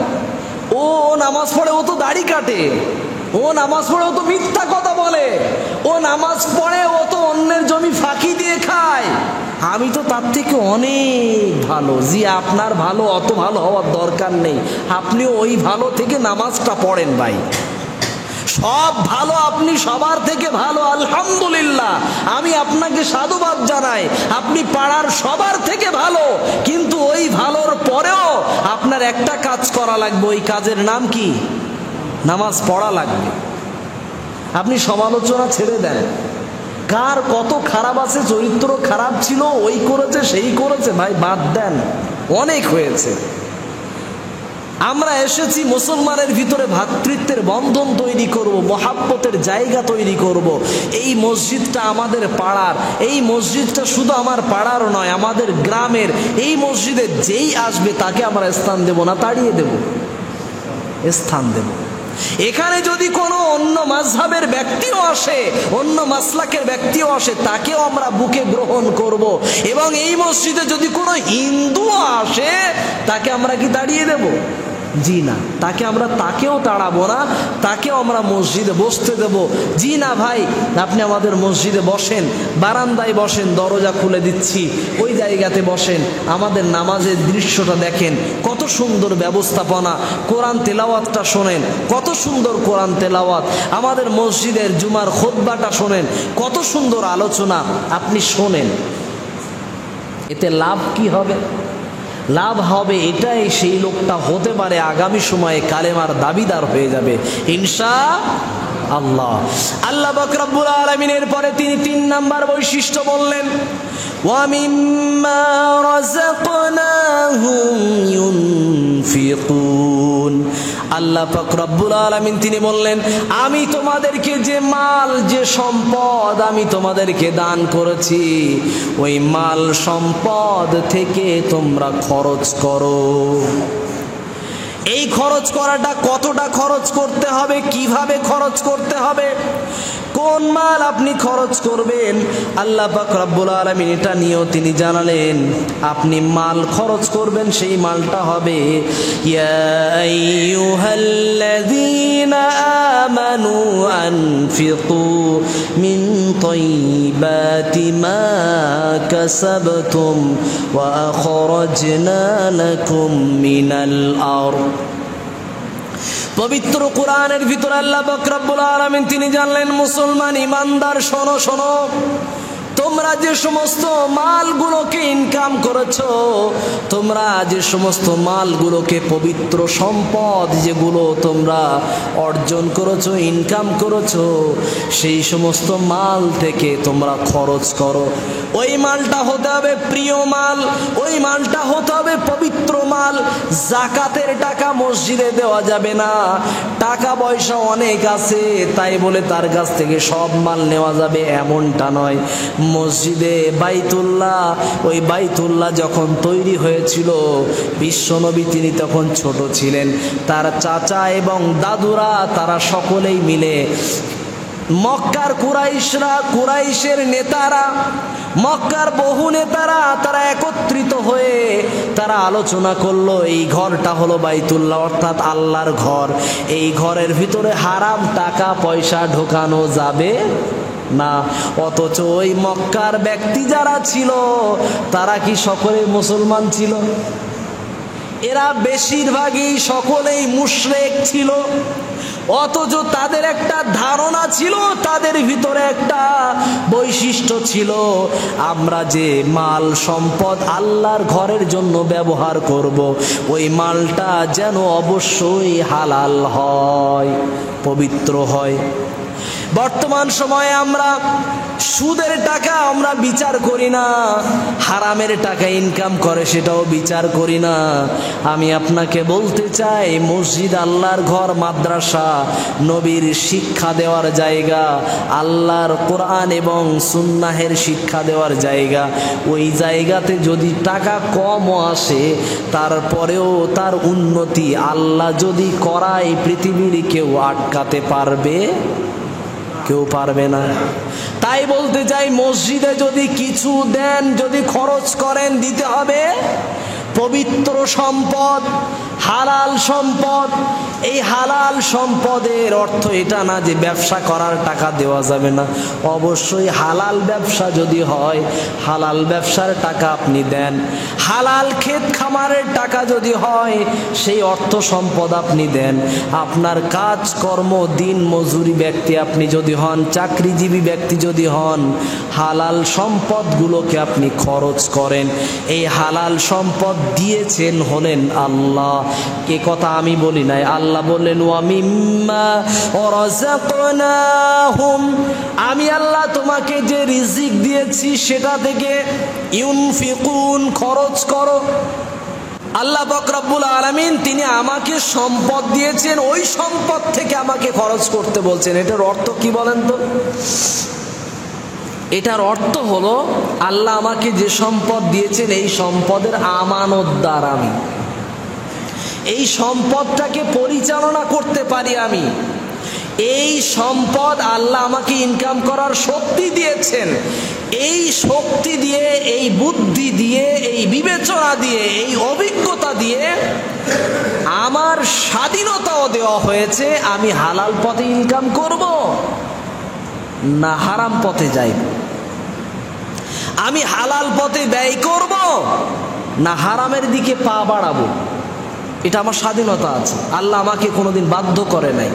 A: ও নামাজ পড়ে ও তো দাড়ি কাটে, ও নামাজ পড়ে ও তো মিথ্যা কথা বলে, ও নামাজ পড়ে ও তো অন্যের জমি ফাঁকি দিয়ে খায়, আমি তো তার থেকে অনেক ভালো। জি, আপনার ভালো অত ভালো হওয়ার দরকার নেই, আপনি ওই ভালো থেকে নামাজটা পড়েন ভাই। সব ভালো, আপনি সবার থেকে ভালো, আলহামদুলিল্লাহ, আমি আপনাকে সাধুবাদ জানাই, আপনি পাড়ার সবার থেকে ভালো। কিন্তু ওই ভালোর পরেও আপনার একটা কাজ করা লাগবে, ওই কাজের নাম কি? নামাজ পড়া লাগবে। আপনি সমালোচনা ছেড়ে দেন, কার কত খারাপ আছে, চরিত্র খারাপ ছিল, ওই করেছে সেই করেছে, ভাই বাদ দেন, অনেক হয়েছে। আমরা এসেছি মুসলমানের ভিতরে ভ্রাতৃত্বের বন্ধন তৈরি করব, মহাব্বতের জায়গা তৈরি করব। এই মসজিদটা আমাদের পাড়ার, এই মসজিদটা শুধু আমার পাড়ার নয়, আমাদের গ্রামের। এই মসজিদে যেই আসবে তাকে আমরা স্থান দেব না, তাড়িয়ে দেব, স্থান দেব। এখানে যদি কোনো অন্য মাযহাবের ব্যক্তিও আসে, অন্য মাসলাকের ব্যক্তিও আসে, তাকেও আমরা বুকে গ্রহণ করব। এবং এই মসজিদে যদি কোনো হিন্দুও আসে, তাকে আমরা কি তাড়িয়ে দেব? জি না, তাকেও তাড়াবো না, তাকেও আমরা মসজিদে বসতে দেব। জি না ভাই, আপনি আমাদের মসজিদে বসেন, বারান্দায় বসেন, দরজা খুলে দিচ্ছি, ওই জায়গাতে বসেন, আমাদের নামাজের দৃশ্যটা দেখেন, কত সুন্দর ব্যবস্থাপনা, কোরআন তেলাওয়াতটা শোনেন, কত সুন্দর কোরআন তেলাওয়াত, আমাদের মসজিদের জুমার খুতবাটা শোনেন, কত সুন্দর আলোচনা, আপনি শোনেন। এতে লাভ কি হবে? লাভ হবে এটাই, সেই লোকটা হতে পারে আগামী সময়ে কালেমার দাবিদার হয়ে যাবে ইনশাআল্লাহ। আল্লাহ পাক রব্বুল আলামিনের পরে তিনি 3 নাম্বার বৈশিষ্ট্য বললেন, ওয়া মিম্মা রাযাকনাহুম ইউনফিকুন। আল্লাহ পাক রব্বুল আলামিন তিনি বললেন, আমি তোমাদেরকে যে মাল, যে সম্পদ আমি তোমাদেরকে দান করেছি, ওই মাল সম্পদ থেকে তোমরা খরচ করো। এই খরচ করাটা কতটা খরচ করতে হবে, কিভাবে খরচ করতে হবে, কোন মাল আপনি খরচ করবেন, আল্লাহ পাক রব্বুল আলামিন এটা নিয়েও তিনি জানালেন। আপনি মাল খরচ করবেন, সেই মালটা হবে ইয়া আইয়ুহাল্লাযীনা আমানু আনফিকু মিন তাইয়্যিবাতি মা কাসাবতুম ওয়া আখরাজনা লাকুম মিনাল আরদ। পবিত্র কোরআনের ভিতরে আল্লাহ পাক রব্বুল আলামিন তিনি জানলেন, মুসলমান ইমানদার শোনো শোনো, তোমরা যে সমস্ত মালগুলোকে ইনকাম করেছো, তোমরা যে সমস্ত মালগুলোকে, পবিত্র সম্পদ যেগুলো তোমরা অর্জন করেছো, ইনকাম করেছো, সেই সমস্ত মাল থেকে তোমরা খরচ করো। ওই মালটা হতে হবে প্রিয় মাল, ওই মালটা হতে হবে পবিত্র মাল। জাকাতের টাকা মসজিদে দেওয়া যাবে না। টাকা পয়সা অনেক আছে তাই বলে তার কাছ থেকে সব মাল নেওয়া যাবে এমনটা নয়। মসজিদে বাইতুল্লাহ, ওই বাইতুল্লাহ যখন তৈরি হয়েছিল, বিশ্বনবী তিনি তখন ছোট ছিলেন। তার চাচা এবং দাদুরা তারা সকলেই মিলে, মক্কার কুরাইশরা, কুরাইশের নেতারা, মক্কার বহু নেতারা তারা একত্রিত হয়ে তারা আলোচনা করলো, এই ঘরটা হলো বাইতুল্লাহ, অর্থাৎ আল্লাহর ঘর। এই ঘরের ভিতরে হারাম টাকা পয়সা ঢোকানো যাবে না। অথচ ওই মক্কার ব্যক্তি যারা ছিল তারা কি সকলে মুসলমান ছিল? এরা বেশিরভাগই সকলেই মুশরিক ছিল। অথচ তাদের একটা ধারণা ছিল, তাদের ভিতরে একটা বৈশিষ্ট্য ছিল, আমরা যে মাল সম্পদ আল্লাহর ঘরের জন্য ব্যবহার করব, ওই মালটা যেন অবশ্যই হালাল হয়, পবিত্র হয়। বর্তমান সময়ে আমরা সুদের টাকা আমরা বিচার করি না, হারামের টাকা ইনকাম করে সেটাও বিচার করি না। আমি আপনাকে বলতে চাই, মসজিদ আল্লাহর ঘর, মাদ্রাসা নবীর শিক্ষা দেওয়ার জায়গা, আল্লাহর কোরআন এবং সুন্নাহের শিক্ষা দেওয়ার জায়গা। ওই জায়গাতে যদি টাকা কমও আসে, তারপরেও তার উন্নতি আল্লাহ যদি করায়, পৃথিবীর কেউ আটকাতে পারবে? কেউ পারবে না। তাই বলতে চাই, মসজিদে যদি কিছু দেন, যদি খরচ করেন, দিতে হবে পবিত্র সম্পদ, হালাল সম্পদ। এই হালাল সম্পদের অর্থ এটা না যে ব্যবসা করার টাকা দেওয়া যাবে না। অবশ্যই হালাল ব্যবসা যদি হয়, হালাল ব্যবসার টাকা আপনি দেন। হালাল ক্ষেত খামারের টাকা যদি হয়, সেই অর্থ সম্পদ আপনি দেন। আপনার কাজকর্ম, দিন মজুরি ব্যক্তি আপনি যদি হন, চাকরিজীবী ব্যক্তি যদি হন, হালাল সম্পদগুলোকে আপনি খরচ করেন। এই হালাল সম্পদ দিয়েছেন হলেন আল্লাহ। কে কথা আমি বলি নাই, আল্লাহ বললেন ওয়া মিম্মা রাযাকনাহুম, আমি আল্লাহ তোমাকে যে রিজিক দিয়েছি সেটা থেকে ইউনফিকুন, খরচ করো। আল্লাহ পাক রব্বুল আলামিন তিনি আমাকে সম্পদ দিয়েছেন, ওই সম্পদ থেকে আমাকে খরচ করতে বলছেন। এটার অর্থ কি বলেন তো? এটার অর্থ হলো, আল্লাহ আমাকে যে সম্পদ দিয়েছেন, এই সম্পদের আমানতদার আমি, এই সম্পদটাকে পরিচালনা করতে পারি আমি। এই সম্পদ আল্লাহ আমাকে ইনকাম করার শক্তি দিয়েছেন। এই শক্তি দিয়ে, এই বুদ্ধি দিয়ে, এই বিবেচনা দিয়ে, এই অভিজ্ঞতা দিয়ে আমার স্বাধীনতাও দেওয়া হয়েছে। আমি হালাল পথে ইনকাম করব না হারাম পথে যাইব, আমি হালাল পথে ব্যয় করব না হারামের দিকে পা বাড়াবো। এটা আমার স্বাধীনতা আছে, আল্লাহ আমাকে কোনোদিন বাধ্য করে নাই।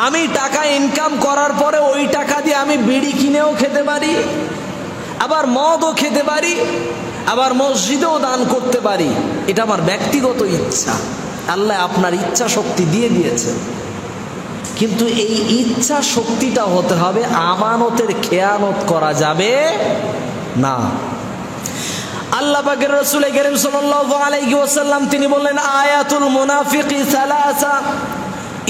A: আমি টাকা ইনকাম করার পরে ওই টাকা দিয়ে আমি বিড়ি কিনেও খেতে পারি, আবার মদও খেতে পারি, আবার মসজিদেও দান করতে পারি। এটা আমার ব্যক্তিগত ইচ্ছা। আল্লাহ আপনার ইচ্ছা শক্তি দিয়ে দিয়েছে, কিন্তু এই ইচ্ছা শক্তিটা হতে হবে, আমানতের খেয়ানত করা যাবে না। আল্লাহ পাকের রাসূল কারীম সাল্লাল্লাহু আলাইহি ওয়াসাল্লাম তিনি বললেন, আয়াতুল মুনাফিকি সালাসা,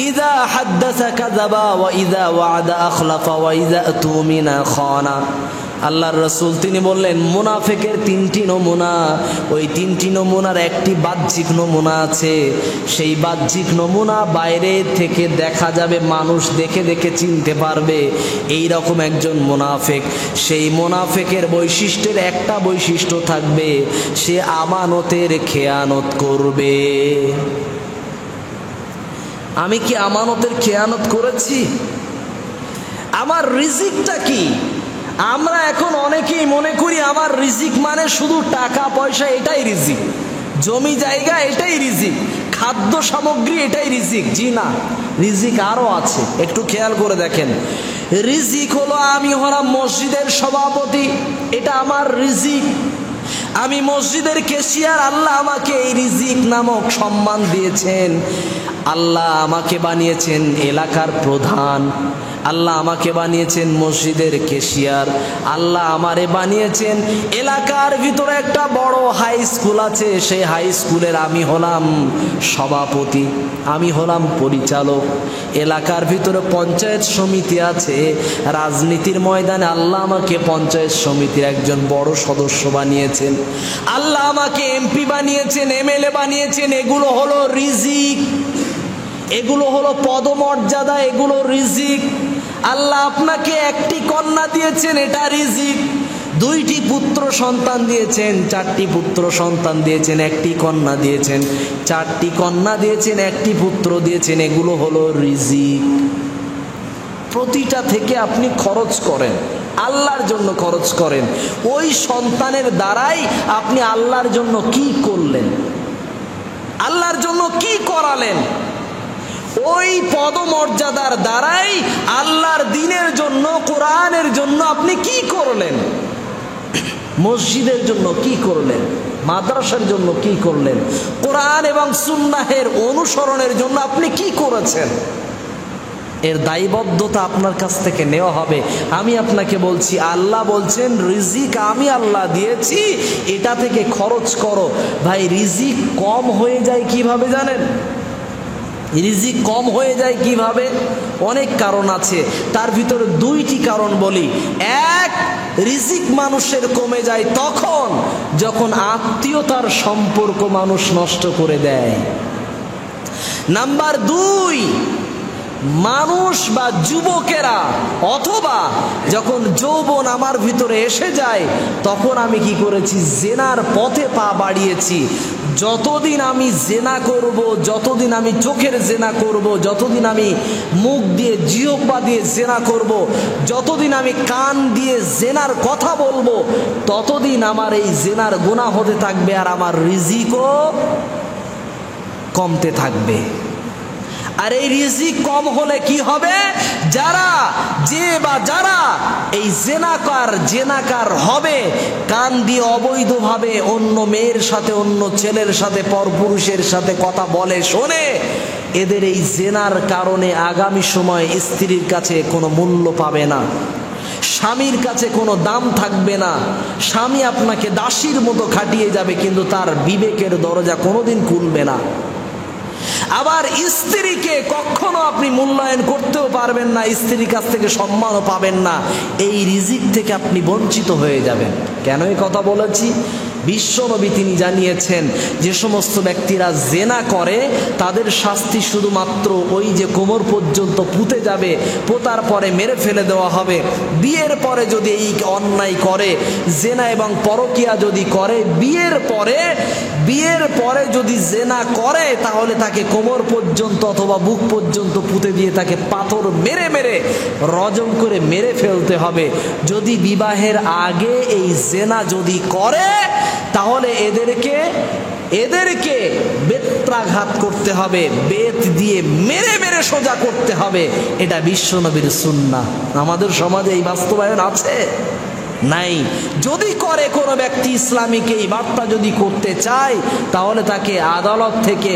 A: ইযা হাদাসা কাযাবা ওয়া ইযা ওয়া'দা আখলাফা ওয়া ইযা তুমিনা খানা। আল্লাহর রাসূল তিনি বললেন, মুনাফিকের তিনটি নমুনা। ওই তিনটি নমুনার একটি বাহ্যিক নমুনা আছে। সেই বাহ্যিক নমুনা বাইরে থেকে দেখা যাবে, মানুষ দেখে দেখে চিনতে পারবে এই রকম একজন মুনাফিক। সেই মুনাফিকের বৈশিষ্ট্যের একটা বৈশিষ্ট্য থাকবে, সে আমানতের খেয়ানত করবে। আমি কি আমানতের খেয়ানত করেছি? আমার রিজিকটা কি? আমরা এখন অনেকেই মনে করি আমার রিজিক মানে শুধু টাকা পয়সা, এটাই রিজিক, জমি জায়গা এটাই রিজিক, খাদ্য সামগ্রী এটাই রিজিক। জি না, রিজিক আরো আছে। একটু খেয়াল করে দেখেন, রিজিক হলো আমি হলাম মসজিদের সভাপতি, এটা আমার রিজিক। আমি মসজিদের ক্যাশিয়ার, আল্লাহ আমাকে এই রিজিক নামক সম্মান দিয়েছেন। আল্লাহ আমাকে বানিয়েছেন এলাকার প্রধান, আল্লাহ আমাকে বানিয়েছেন মসজিদের ক্যাশিয়ার, আল্লাহ আমারে বানিয়েছেন এলাকার ভিতরে একটা বড় হাই স্কুল আছে, সেই হাই স্কুলের আমি হলাম সভাপতি, আমি হলাম পরিচালক। এলাকার ভিতরে পঞ্চায়েত সমিতি আছে, রাজনীতির ময়দানে আল্লাহ আমাকে পঞ্চায়েত সমিতির একজন বড় সদস্য বানিয়েছেন, আল্লাহ আমাকে এমপি বানিয়েছেন, এমএলএ বানিয়েছেন। এগুলো হলো রিজিক, এগুলো হলো পদমর্যাদা, এগুলো রিজিক। আল্লাহ আপনাকে একটি কন্যা দিয়েছেন, এটা রিজিক। দুইটি পুত্র সন্তান দিয়েছেন, চারটি পুত্র সন্তান দিয়েছেন, একটি কন্যা দিয়েছেন, চারটি কন্যা দিয়েছেন, একটি পুত্র দিয়েছেন, এগুলো হলো রিজিক। প্রতিটা থেকে আপনি খরচ করেন, আল্লাহর জন্য খরচ করেন। ওই সন্তানের দ্বারাই আপনি আল্লাহর জন্য কি করলেন, আল্লাহর জন্য কি করালেন? ওই পদমর্যাদার দ্বারাই আল্লাহর দ্বীনের জন্য, কোরআনের জন্য আপনি কি করলেন? মসজিদের জন্য কি করলেন? মাদ্রাসার জন্য কি করলেন? কোরআন এবং সুন্নাহের অনুসরণের জন্য আপনি কি করেছেন? এর দায়বদ্ধতা আপনার কাছ থেকে নেওয়া হবে। আমি আপনাকে বলছি, আল্লাহ বলছেন রিজিক আমি আল্লাহ দিয়েছি, এটা থেকে খরচ করো। ভাই, রিজিক কম হয়ে যায় কিভাবে জানেন? রিজিক কম হয়ে যায় কিভাবে? অনেক কারণ আছে, তার ভিতরে দুইটি কারণ বলি। এক, রিজিক মানুষের কমে যায় তখন যখন আত্মীয়তার সম্পর্ক মানুষ নষ্ট করে দেয়। নাম্বার দুই, মানুষ বা যুবকেরা অথবা যখন যৌবন আমার ভিতরে এসে যায় তখন আমি কি করেছি? জেনার পথে পা বাড়িয়েছি। যতদিন আমি জেনা করব, যতদিন আমি চোখের জেনা করব, যতদিন আমি মুখ দিয়ে জিহ্বা দিয়ে জেনা করব, যতদিন আমি কান দিয়ে জেনার কথা বলবো, ততদিন আমার এই জেনার গুনাহ হতে থাকবে আর আমার রিজিকও কমতে থাকবে। আর এই রিজিক কম হলে কি হবে? যারা এই জেনাকার হবে, কান দিয়ে অবৈধভাবে অন্য মেয়ের সাথে, অন্য ছেলের সাথে, পরপুরুষের সাথে কথা বলে শোনে, এদের এই জেনার কারণে আগামী সময় স্ত্রীর কাছে কোনো মূল্য পাবে না, স্বামীর কাছে কোনো দাম থাকবে না। স্বামী আপনাকে দাসীর মতো খাটিয়ে যাবে, কিন্তু তার বিবেকের দরজা কোনোদিন খুলবে না। আবার স্ত্রীকে কখনো আপনি মূল্যায়ন করতেও পারবেন না, স্ত্রীর কাছ থেকে সম্মানও পাবেন না। এই রিজিক থেকে আপনি বঞ্চিত হয়ে যাবেন। কেন এই কথা বলেছি? বিশ্বনবী তিনি জানিয়েছেন, যে সমস্ত ব্যক্তিরা জেনা করে তাদের শাস্তি শুধুমাত্র ওই যে কোমর পর্যন্ত পুঁতে যাবে, পোতার পরে মেরে ফেলে দেওয়া হবে। বিয়ের পরে যদি এই অন্যায় করে, জেনা এবং পরকিয়া যদি করে, বিয়ের পরে যদি জেনা করে, তাহলে তাকে কোমর পর্যন্ত অথবা বুক পর্যন্ত পুঁতে দিয়ে তাকে পাথর মেরে মেরে রজম করে মেরে ফেলতে হবে। যদি বিবাহের আগে এই জেনা যদি করে, তাহলে এদেরকে বেত্রাঘাত করতে হবে, বেত দিয়ে মেরে মেরে সোজা করতে হবে। এটা বিশ্বনবীর সুন্নাহ। আমাদের সমাজে এই বাস্তবায়ন আছে? নাই। যদি করে কোনো ব্যক্তি ইসলামিক এই বার্তা যদি করতে চায়, তাহলে তাকে আদালত থেকে,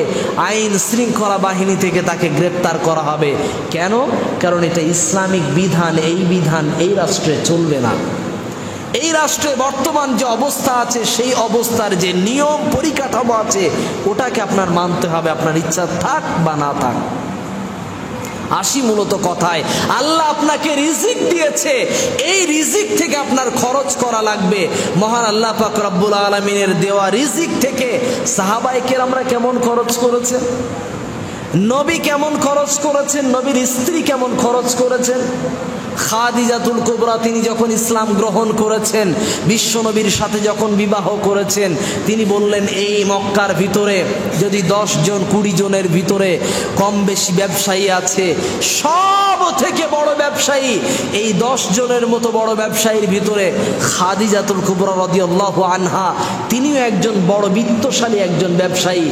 A: আইন শৃঙ্খলা বাহিনী থেকে তাকে গ্রেপ্তার করা হবে। কেন? কারণ এটা ইসলামিক বিধান, এই বিধান এই রাষ্ট্রে চলবে না। এই রাষ্ট্রে বর্তমান যে অবস্থা আছে, সেই অবস্থার যে নিয়ম পরিকাঠামো আছে, ওটাকে আপনার মানতে হবে, আপনার ইচ্ছা থাক বা না থাক। আসি মূলত কথায়, আল্লাহ আপনাকে রিজিক দিয়েছে, এই রিজিক থেকে আপনার খরচ করা লাগবে। মহান আল্লাহ পাক রব্বুল আলামিনের দেওয়া রিজিক থেকে সাহাবায়ে কেরামরা কেমন খরচ করেছেন, নবী কেমন খরচ করেছেন, নবীর স্ত্রী কেমন খরচ করেছেন। খাদিজাতুল কুবরা তিনি যখন ইসলাম গ্রহণ করেছেন, বিশ্বনবীর সাথে যখন বিবাহ করেছেন, তিনি বললেন, এই মক্কার ভিতরে যদি 10 জন 20 জনের ভিতরে কম বেশি ব্যবসায়ী আছে, সব থেকে বড় ব্যবসায়ী এই 10 জনের মতো বড় ব্যবসায়ীর ভিতরে খাদিজাতুল কুবরা রাদিয়াল্লাহু আনহা, তিনিও একজন বড় বিত্তশালী একজন ব্যবসায়ী।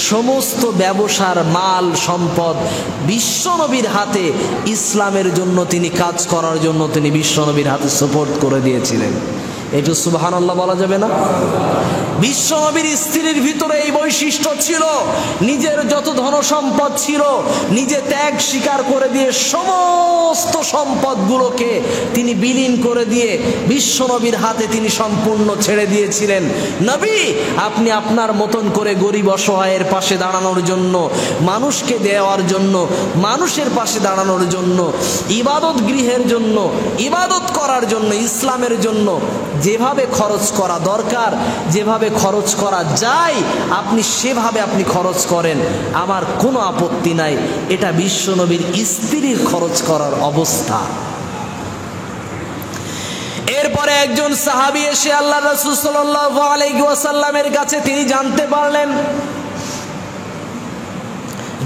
A: সমস্ত ব্যবসার মাল সম্পদ বিশ্বনবীর হাতে, ইসলামের জন্য তিনি কাজ করার জন্য তিনি বিশ্বনবীর হাতে সুপোর্ট করে দিয়েছিলেন। একটু সুবহানাল্লাহ বলা যাবে না? বিশ্বনবীর স্ত্রীর ভিতরে এই বৈশিষ্ট্য ছিল, নিজের যত ধনসম্পদ ছিল নিজে ত্যাগ স্বীকার করে দিয়ে সমস্ত সম্পদগুলোকে তিনি বিলীন করে দিয়ে বিশ্বনবীর হাতে তিনি সম্পূর্ণ ছেড়ে দিয়েছিলেন। নবী, আপনি আপনার মতন করে গরিব অসহায়ের পাশে দাঁড়ানোর জন্য, মানুষকে দেওয়ার জন্য, মানুষের পাশে দাঁড়ানোর জন্য, ইবাদত গৃহের জন্য, ইবাদত করার জন্য, ইসলামের জন্য যেভাবে খরচ করা দরকার, যেভাবে খরচ করা যায় আপনি সেভাবে আপনি খরচ করেন, আমার কোনো আপত্তি নাই। এটা বিশ্বনবীর স্ত্রীর খরচ করার অবস্থা। এরপরে একজন সাহাবী এসে আল্লাহ রাসূল সাল্লাল্লাহু আলাইহি ওয়াসাল্লামের কাছে তিনি জানতে পারলেন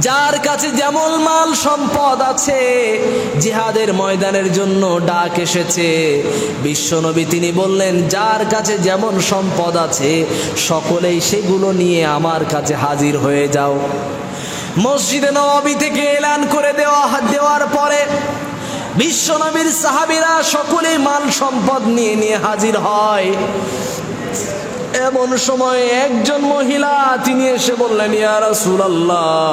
A: যার কাছে যেমন মাল সম্পদ আছে, জিহাদের ময়দানের জন্য ডাক এসেছে। বিশ্বনবী তিনি বললেন, যার কাছে যেমন সম্পদ আছে সকলেই সেগুলো নিয়ে আমার কাছে হাজির হয়ে যাও। মসজিদে নববী থেকে এলান করে দেওয়ার পরে বিশ্বনবীর সাহাবীরা সকলেই মাল সম্পদ নিয়ে নিয়ে হাজির হয়। এমন সময় একজন মহিলা তিনি এসে বললেন, ইয়া রাসূলুল্লাহ,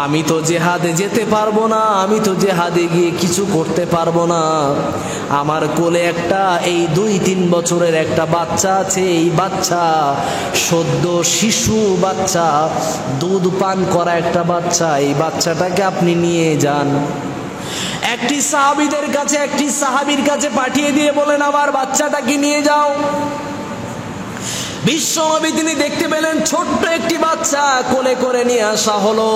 A: আমি তো জেহাদে যেতে পারবো না, আমি তো জেহাদে গিয়ে কিছু করতে পারবো না। আমার কোলে একটা এই 2-3 বছরের একটা বাচ্চা আছে, এই বাচ্চা সদ্য শিশু বাচ্চা, দুধ পান করা একটা বাচ্চা, এই বাচ্চাটাকে আপনি নিয়ে যান। একটি সাহাবীর কাছে পাঠিয়ে দিয়ে বলেন, আমার বাচ্চাটাকে নিয়ে যাও। বিশ্বনবী তিনি দেখতে পেলেন ছোট্ট একটি বাচ্চা কোলে করে নিয়ে আসা হলো।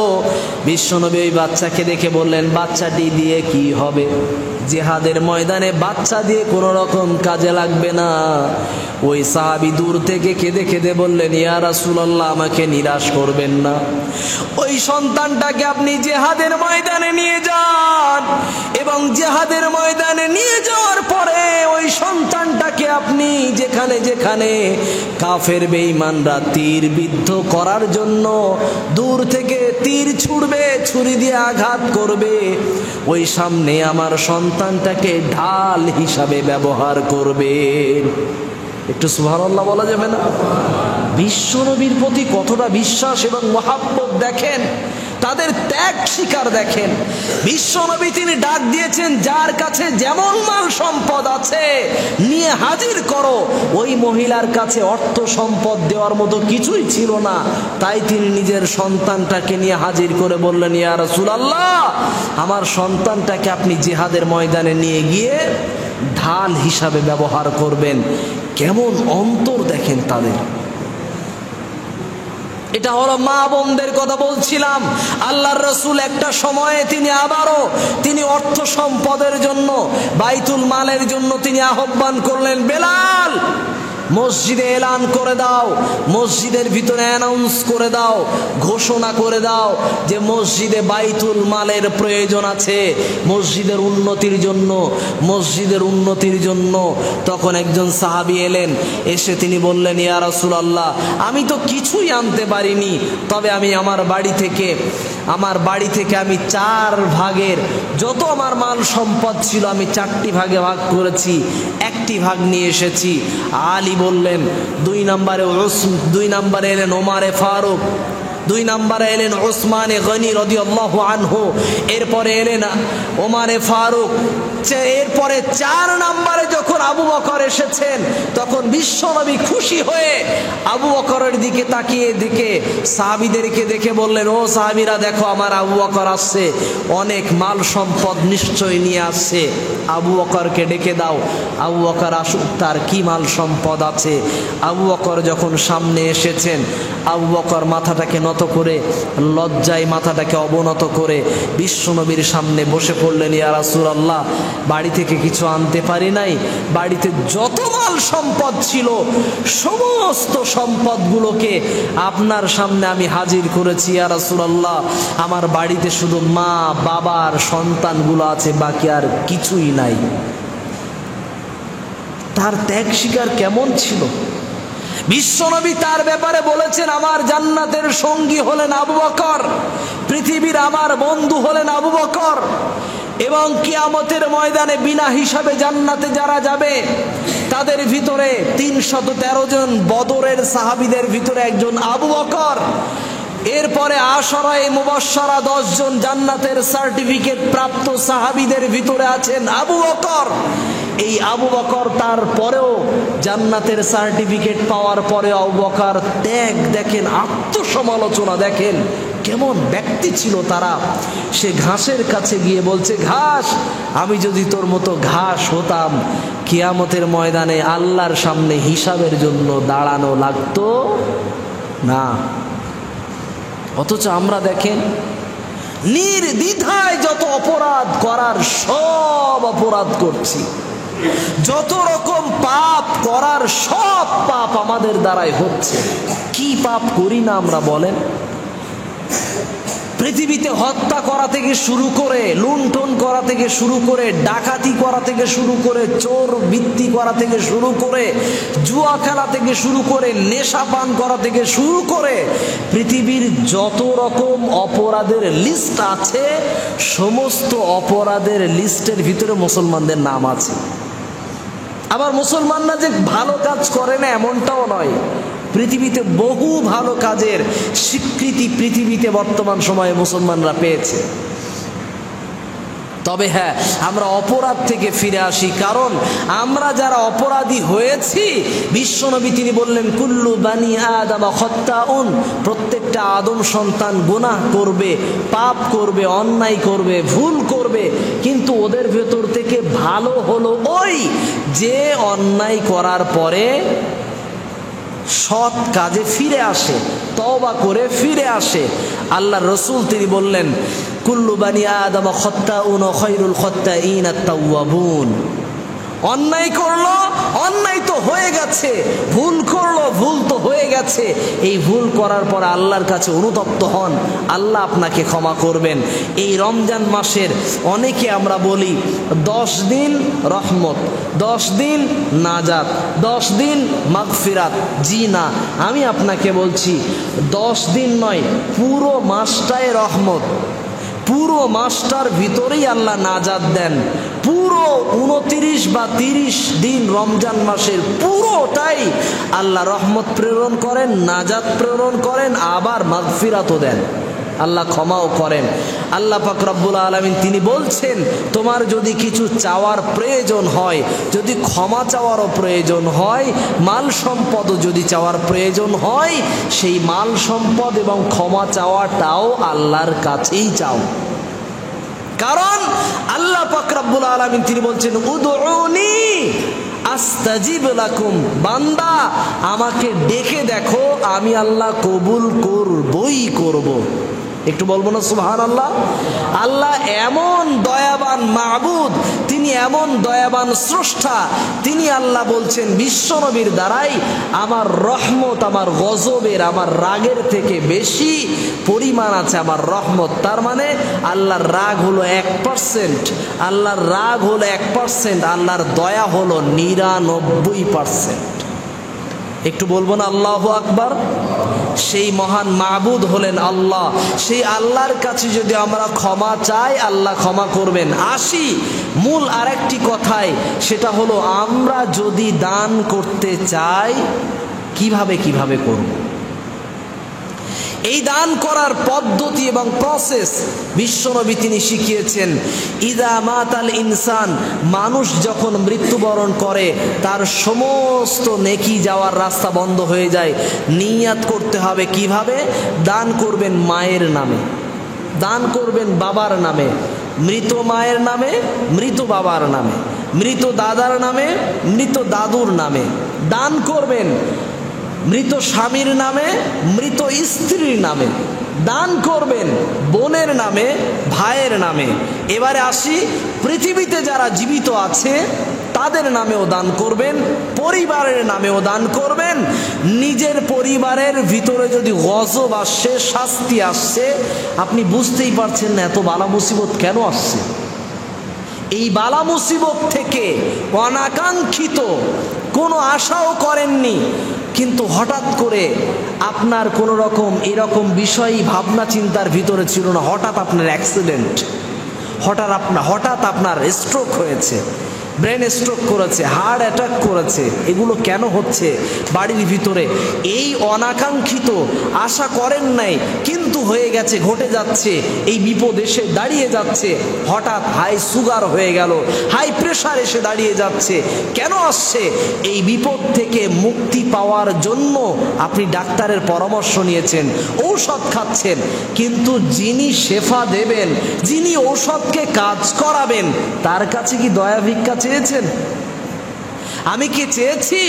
A: বিশ্বনবী ওই বাচ্চাকে দেখে বললেন, বাচ্চাটি দিয়ে কি হবে? জিহাদের ময়দানে বাচ্চা দিয়ে কোনো রকম কাজে লাগবে না। ওই সাহাবী দূর থেকে কেঁদে কেঁদে বললেন, ইয়া রাসূলুল্লাহ, আমাকে নিরাশ করবেন না, ওই সন্তানটাকে আপনি জিহাদের ময়দানে নিয়ে যান এবং জিহাদের ময়দানে নিয়ে যাওয়ার পরে ওই সন্তানটাকে আপনি যেখানে যেখানে কাফের বেঈমানরা তীর বিদ্ধ করার জন্য দূর থেকে তীর ছুড়বে, ছুরি দিয়ে আঘাত করবে, ওই সামনে আমার সন্তানটাকে ঢাল হিসাবে ব্যবহার করবে। একটু সুবহানাল্লাহ বলা যাবে না? বিশ্বনবীর প্রতি কতটা বিশ্বাস এবং মহাব্বত দেখেন, তাদের ত্যাগ স্বীকার দেখেন। বিশ্বনবী তিনি ডাক দিয়েছেন, যার কাছে যেমন মাল সম্পদ আছে নিয়ে হাজির করো। ওই মহিলার কাছে অর্থ সম্পদ দেওয়ার মতো কিছুই ছিল না, তাই তিনি নিজের সন্তানটাকে নিয়ে হাজির করে বললেন, ইয়া রাসূলুল্লাহ, আমার সন্তানটাকে আপনি জিহাদের ময়দানে নিয়ে গিয়ে ঢাল হিসাবে ব্যবহার করবেন। কেমন অন্তর দেখেন তাদের। এটা হলো মা বোনদের কথা বলছিলাম। আল্লাহর রাসূল একটা সময়ে তিনি অর্থ সম্পদের জন্য, বাইতুল মালের জন্য তিনি আহ্বান করলেন, বেলাল মসজিদে এলান করে দাও, মসজিদের ভিতরে অ্যানাউন্স করে দাও, ঘোষণা করে দাও যে মসজিদে বাইতুল মালের প্রয়োজন আছে, মসজিদের উন্নতির জন্য। তখন একজন সাহাবী এলেন, এসে তিনি বললেন, ইয়া রাসূলুল্লাহ, আমি তো কিছুই আনতে পারিনি, তবে আমি আমার বাড়ি থেকে আমি 4 ভাগের যত আমার মাল সম্পদ ছিল আমি 4টি ভাগে ভাগ করেছি, 1টি ভাগ নিয়ে এসেছি। আলী বললেন, 2 নম্বরে এলেন ওমারে ফারুক, 2 নম্বরে এলেন ওসমানে গনি রাদিয়াল্লাহু আনহু, এরপরে এলেন ওমারে ফারুক, এরপরে 4 নম্বরে যখন আবু বকর এসেছেন তখন বিশ্বনবী খুশি হয়ে আবু বকরের দিকে তাকিয়ে সাহাবীদেরকে দেখে বললেন, ও সাহাবীরা, দেখো আমার আবু বকর আসছে, অনেক মাল সম্পদ নিশ্চয় নিয়ে আসছে, আবু বকরকে ডেকে দাও, আবু বকর আসুক, তার কি মাল সম্পদ আছে। আবু বকর যখন সামনে এসেছেন, আবু বকর মাথাটাকে নত করে, লজ্জায় মাথাটাকে অবনত করে বিশ্বনবীর সামনে বসে পড়লেন, ইয়া রাসূলুল্লাহ, বাড়ি থেকে কিছু আনতে পারি নাই, বাড়িতে যত মাল সম্পদ ছিল সমস্ত সম্পদগুলোকে আপনার সামনে আমি হাজির করেছি, ইয়া রাসূলুল্লাহ, আমার বাড়িতে শুধু মা বাবার সন্তানগুলো আছে, বাকি আর কিছুই নাই। তার ত্যাগ স্বীকার কেমন ছিল! বিশ্বনবী তার ব্যাপারে বলেছেন, আমার জান্নাতের সঙ্গী হলেন আবু বকর, পৃথিবীর আমার বন্ধু হলেন আবু বকর, এবং কিয়ামতের ময়দানে বিনা হিসাবে জান্নাতে যারা যাবে তাদের ভিতরে 313 জন বদরের সাহাবীদের ভিতরে একজন আবু বকর। এরপরে আশরায়ে মুবাশশারা 10 জন জান্নাতের সার্টিফিকেট প্রাপ্ত সাহাবীদের ভিতরে আছেন আবু বকর। এই আবু বকর তারপরেও জান্নাতের সার্টিফিকেট পাওয়ার পরে আবু বকর ত্যাগ দেখেন, আত্মসমালোচনা দেখেন, কেমন ব্যক্তি ছিল তারা। সে ঘাসের কাছে গিয়ে বলছে, ঘাস, আমি যদি তোর মতো ঘাস হতাম কিয়ামতের ময়দানে আল্লাহর সামনে হিসাবের জন্য দাঁড়ানো লাগতো না। অথচ আমরা দেখেন নির্দ্বিধায় যত অপরাধ করার সব অপরাধ করছি, যত রকম পাপ করার সব পাপ আমাদের দ্বারাই হচ্ছে। কি পাপ করি না আমরা বলেন? পৃথিবীতে হত্যা করা থেকে শুরু করে, লুণ্ঠন করা থেকে শুরু করে, ডাকাতি করা থেকে শুরু করে, চোর বৃত্তি করা থেকে শুরু করে, জুয়া খেলা থেকে শুরু করে, নেশা পান করা থেকে শুরু করে, পৃথিবীর যত রকম অপরাধের লিস্ট আছে সমস্ত অপরাধের লিস্টের ভিতরে মুসলমানদের নাম আছে। আবার মুসলমানরা যে ভালো কাজ করে না এমনটাও নয়, পৃথিবীতে বহু ভালো কাজের স্বীকৃতি পৃথিবীতে বর্তমান সময়ে মুসলমানরা পেয়েছে। তবে হ্যাঁ, আমরা অপরাধ থেকে ফিরে আসি, কারণ আমরা যারা অপরাধী হয়েছি, বিশ্বনবী তিনি বললেন কুল্লু বানি আদম খাত্তাউন, প্রত্যেকটা আদম সন্তান গুনাহ করবে, পাপ করবে, অন্যায় করবে, ভুল করবে, কিন্তু ওদের ভেতর থেকে ভালো হলো ওই যে অন্যায় করার পরে সৎ কাজে ফিরে আসে, তওবা করে ফিরে আসে। আল্লাহ রসুল তিনি বললেন কুল্লু বানি আদম খাত্তাউন ওয়া খায়রুল খাত্তাইন আত-তাওয়াবুন। অন্যায় করলো, অন্যায় তো হয়ে গেছে, ভুল করলো, ভুল তো হয়ে গেছে, এই ভুল করার পর আল্লাহর কাছে অনুতপ্ত হন, আল্লাহ আপনাকে ক্ষমা করবেন। এই রমজান মাসের অনেকে আমরা বলি 10 দিন রহমত, 10 দিন নাজাত, 10 দিন মাগফিরাত। জি না, আমি আপনাকে বলছি 10 দিন নয়, পুরো মাসটাই রহমত, পুরো মাসটার ভিতরেই আল্লাহ নাজাত দেন। পুরো 29 বা 30 দিন রমজান মাসের পুরোটাই আল্লাহ রহমত প্রেরণ করেন, নাজাত প্রেরণ করেন, আবার মাগফিরাতও দেন, আল্লাহ ক্ষমাও করেন। আল্লাহ পাক রব্বুল আলামিন তিনি বলছেন, তোমার যদি কিছু চাওয়ার প্রয়োজন হয়, যদি ক্ষমা চাওয়ারও প্রয়োজন হয়, মাল সম্পদও যদি চাওয়ার প্রয়োজন হয়, সেই মাল সম্পদ এবং ক্ষমা চাওয়াটাও আল্লাহর কাছেই চাও। কারণ আল্লাহ পাক রব্বুল আলামিন তিনি বলছেন উদউনি আস্তাজিব লাকুম, বান্দা আমাকে ডেকে দেখো, আমি আল্লাহ কবুল করবই করব। একটু বলবো না সুবহানাল্লাহ? আল্লাহ এমন দয়াবান মাবুদ, তিনি এমন দয়াবান স্রষ্টা, তিনি আল্লাহ বলছেন বিশ্বনবীর দ্বারাই আমার রহমত, আমার গজবের, আমার রাগের থেকে বেশি পরিমাণ আছে আমার রহমত। তার মানে আল্লাহর রাগ হলো 1%, আল্লাহর রাগ হলো 1%, আল্লাহর দয়া হলো 99%। একটু বলবো না আল্লাহু আকবার? সেই মহান মাবুদ হলেন আল্লাহ। সেই আল্লাহর কাছে যদি আমরা ক্ষমা চাই, আল্লাহ ক্ষমা করবেন। আসি মূল আরেকটি কথায়, সেটা হলো আমরা যদি দান করতে চাই কিভাবে করব। এই দান করার পদ্ধতি এবং প্রসেস বিশ্বনবী তিনি শিখিয়েছেন। ইদা মাতাল ইনসান, মানুষ যখন মৃত্যুবরণ করে তার সমস্ত নেকি যাওয়ার রাস্তা বন্ধ হয়ে যায়। নিয়াত করতে হবে কিভাবে? দান করবেন মায়ের নামে, দান করবেন বাবার নামে, মৃত মায়ের নামে, মৃত বাবার নামে, মৃত দাদার নামে, মৃত দাদুর নামে। দান করবেন মৃত স্বামীর নামে, মৃত স্ত্রীর নামে। দান করবেন বোনের নামে, ভাইয়ের নামে। এবারে আসি, পৃথিবীতে যারা জীবিত আছে তাদের নামেও দান করবেন, পরিবারের নামেও দান করবেন। নিজের পরিবারের ভিতরে যদি গজব আসছে, শাস্তি আসছে, আপনি বুঝতেই পারছেন না এত বালা মুসিবত কেন আসছে। এই বালা মুসিবত থেকে অনাকাঙ্ক্ষিত কোনো আশাও করেননি, কিন্তু হঠাৎ করে আপনার কোনো রকম এরকম বিষয়ই ভাবনা চিন্তার ভিতরে ছিল না, হঠাৎ আপনার অ্যাক্সিডেন্ট, হঠাৎ আপনার স্ট্রোক হয়েছে, ব্রেন স্ট্রোক করেছে, হার্ট অ্যাটাক করেছে। এগুলো কেন হচ্ছে বাড়ির ভিতরে? এই অনাকাঙ্ক্ষিত, আশা করেন নাই কিন্তু হয়ে গেছে, ঘটে যাচ্ছে। এই বিপদ এসে দাঁড়িয়ে যাচ্ছে, হঠাৎ হাই সুগার হয়ে গেল, হাই প্রেশার এসে দাঁড়িয়ে যাচ্ছে। কেন আসছে? এই বিপদ থেকে মুক্তি পাওয়ার জন্য আপনি ডাক্তারের পরামর্শ নিয়েছেন, ঔষধ খাচ্ছেন, কিন্তু যিনি শেফা দেবেন, যিনি ঔষধকে কাজ করাবেন, তার কাছে কি দয়া ভিক্ষা চেয়েছেন? আমি কি চেয়েছি?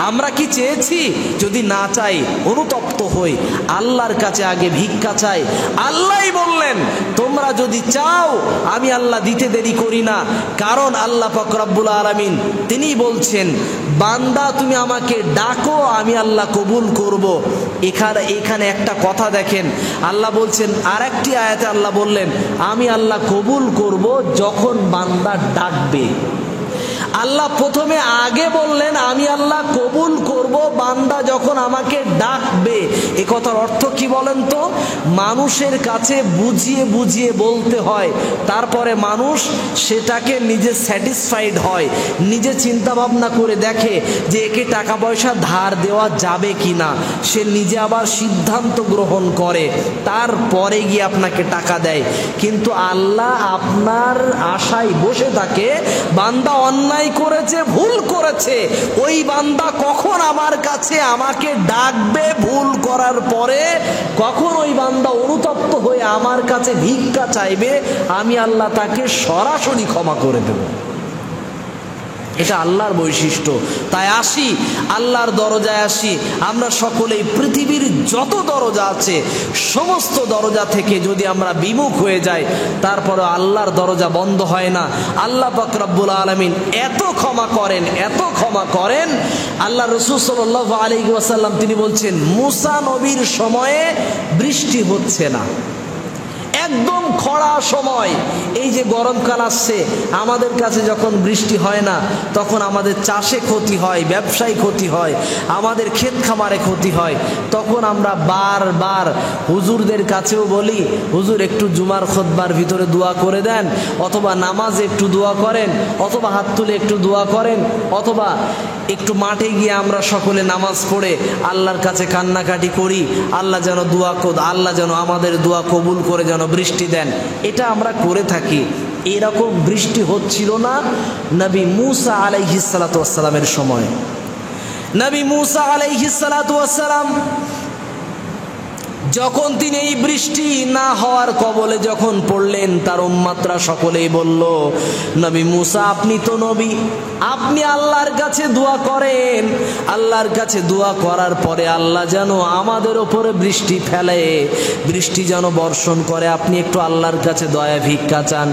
A: আমরা কি চেয়েছি? যদি না চাই, অনুতপ্ত হই, আল্লাহর কাছে আগে ভিক্ষা চাই। আল্লাহই বললেন, তোমরা যদি চাও আমি আল্লাহ দিতে দেরি করি না। কারণ আল্লাহ পাক রব্বুল আলামিন তিনি বলছেন, বান্দা তুমি আমাকে ডাকো, আমি আল্লাহ কবুল করব। এখানে একটা কথা দেখেন, আল্লাহ বলছেন, আরেকটি আয়াতে আল্লাহ বললেন, আমি আল্লাহ কবুল করব যখন বান্দা ডাকবে। আল্লাহ প্রথমে আগে বললেন, আমি আল্লাহ কবুল করব বান্দা যখন আমাকে ডাকবে। এ কথার অর্থ কি বলেন তো? মানুষের কাছে বুঝিয়ে বুঝিয়ে বলতে হয়, তারপরে মানুষ সেটাকে নিজে স্যাটিসফাইড হয়, নিজে চিন্তা ভাবনা করে দেখে যে একে টাকা পয়সা ধার দেওয়া যাবে কিনা, সে নিজে আবার সিদ্ধান্ত গ্রহণ করে, তারপরে গিয়ে আপনাকে টাকা দেয়। কিন্তু আল্লাহ আপনার আশায় বসে থাকে, বান্দা অন্যায় করেছে, ভুল করেছে, ওই বান্দা কখন আমার কাছে আমাকে ডাকবে ভুল করার পরে, কখন ওই বান্দা অনুতপ্ত হয়ে আমার কাছে ভিক্ষা চাইবে, আমি আল্লাহ তাকে সরাসরি ক্ষমা করে দেব। এটা আল্লাহর বৈশিষ্ট্য। তাই আসি আল্লাহর দরজায় আসি। আমরা সকলেই পৃথিবীর যত দরজা আছে সমস্ত দরজা থেকে যদি আমরা বিমুখ হয়ে যাই, তারপরে আল্লাহর দরজা বন্ধ হয় না। আল্লাহ পাক রব্বুল আলামিন এত ক্ষমা করেন, এত ক্ষমা করেন। আল্লাহ রাসূল সাল্লাল্লাহু আলাইহি ওয়াসাল্লাম তিনি বলছেন, মুসা নবীর সময়ে বৃষ্টি হচ্ছে না, একদম খরা সময়। এই যে গরমকাল আসছে, আমাদের কাছে যখন বৃষ্টি হয় না, তখন আমাদের চাষে ক্ষতি হয়, ব্যবসায় ক্ষতি হয়, আমাদের ক্ষেত খামারে ক্ষতি হয়। তখন আমরা বারবার হুজুরদের কাছেও বলি, হুজুর একটু জুমার খুতবার ভিতরে দোয়া করে দেন, অথবা নামাজে একটু দোয়া করেন, অথবা হাত তুলে একটু দোয়া করেন, অথবা একটু মাঠে গিয়ে আমরা সকলে নামাজ পড়ে আল্লাহর কাছে কান্নাকাটি করি, আল্লাহ যেন আল্লাহ যেন আমাদের দোয়া কবুল করে যেন বৃষ্টি দেন। এটা আমরা করে থাকি। এরকম বৃষ্টি হচ্ছিল না নবী মুসা আলাইহিস সালাতু ওয়াস সালামের সময়। নবী মুসা আলাইহিস সালাতু ওয়াস সালাম যখন তিনি এই বৃষ্টি না হওয়ার কবলে যখন পড়লেন, তার উম্মতরা সকলেই বলল, নবী মুসা আপনি তো নবী, আপনি আল্লাহর কাছে দোয়া করেন, আল্লাহর কাছে দোয়া করার পরে আল্লাহ যেন আমাদের ওপরে বৃষ্টি ফেলে, বৃষ্টি যেন বর্ষণ করে, আপনি একটু আল্লাহর কাছে দয়া ভিক্ষা চান।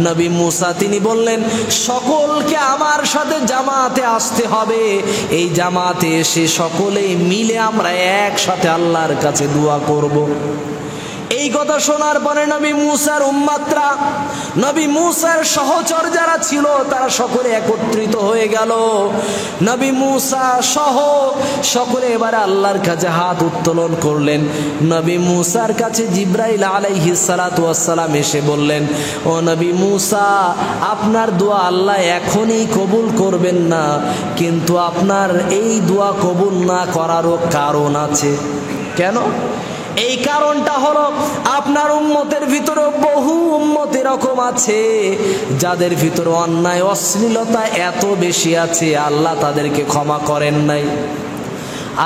A: নবী মুসা তিনি বললেন, সকলকে আমার সাথে জামাতে আসতে হবে, এই জামাতে এসে সকলেই মিলে আমরা একসাথে আল্লাহর কাছে দোয়া করব। এই কথা শোনার পরে নবী মুসার উম্মতরা, নবী মুসার সহচর যারা ছিল, তারা সকলে একত্রিত হয়ে গেল। নবী মুসা সহ সকলে এবারে আল্লাহর কাছে হাত উত্তোলন করলেন। নবী মুসার কাছে জিবরাইল আলাইহিস সালাতু ওয়াস সালাম এসে বললেন, ও নবী মুসা, আপনার দোয়া আল্লাহ এখনই কবুল করবেন না, কিন্তু আপনার এই দোয়া কবুল না করারও কারণ আছে। কেন? এই কারণটা হলো, আপনার উম্মতের ভিতরে বহু উম্মত এরকম আছে যাদের ভিতরে অন্যায় অশ্লীলতা এত বেশি আছে, আল্লাহ তাদেরকে ক্ষমা করেন নাই,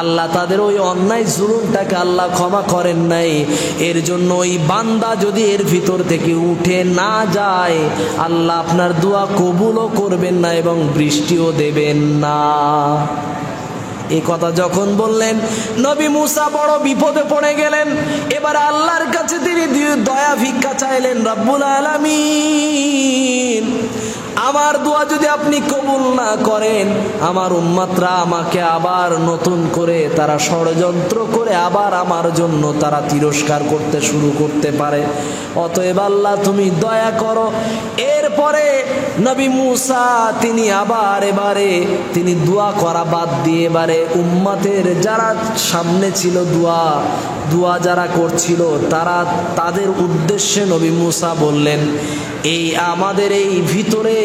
A: আল্লাহ তাদের ওই অন্যায় জুলুমটাকে আল্লাহ ক্ষমা করেন নাই। এর জন্য ওই বান্দা যদি এর ভিতর থেকে উঠে না যায়, আল্লাহ আপনার দোয়া কবুলও করবেন না এবং বৃষ্টিও দেবেন না। এই কথা যখন বললেন, নবী মুসা বড় বিপদে পড়ে গেলেন। এবার আল্লাহর কাছে তিনি দয়া ভিক্ষা চাইলেন, রব্বুল আলামিন, আমার দোয়া যদি আপনি কবুল না করেন, আমার উম্মতরা আমাকে আবার নতুন করে তারা ষড়যন্ত্র করে আবার আমার জন্য তারা তিরস্কার করতে শুরু করতে পারে, অতএব আল্লাহ তুমি দয়া করো। এরপরে নবী মুসা তিনি আবার এবারে তিনি দোয়া করা বাদ দিয়ে এবারে উম্মতের যারা সামনে ছিল, দোয়া যারা করছিল, তাদের উদ্দেশ্যে নবী মুসা বললেন, এই আমাদের এই ভিতরে,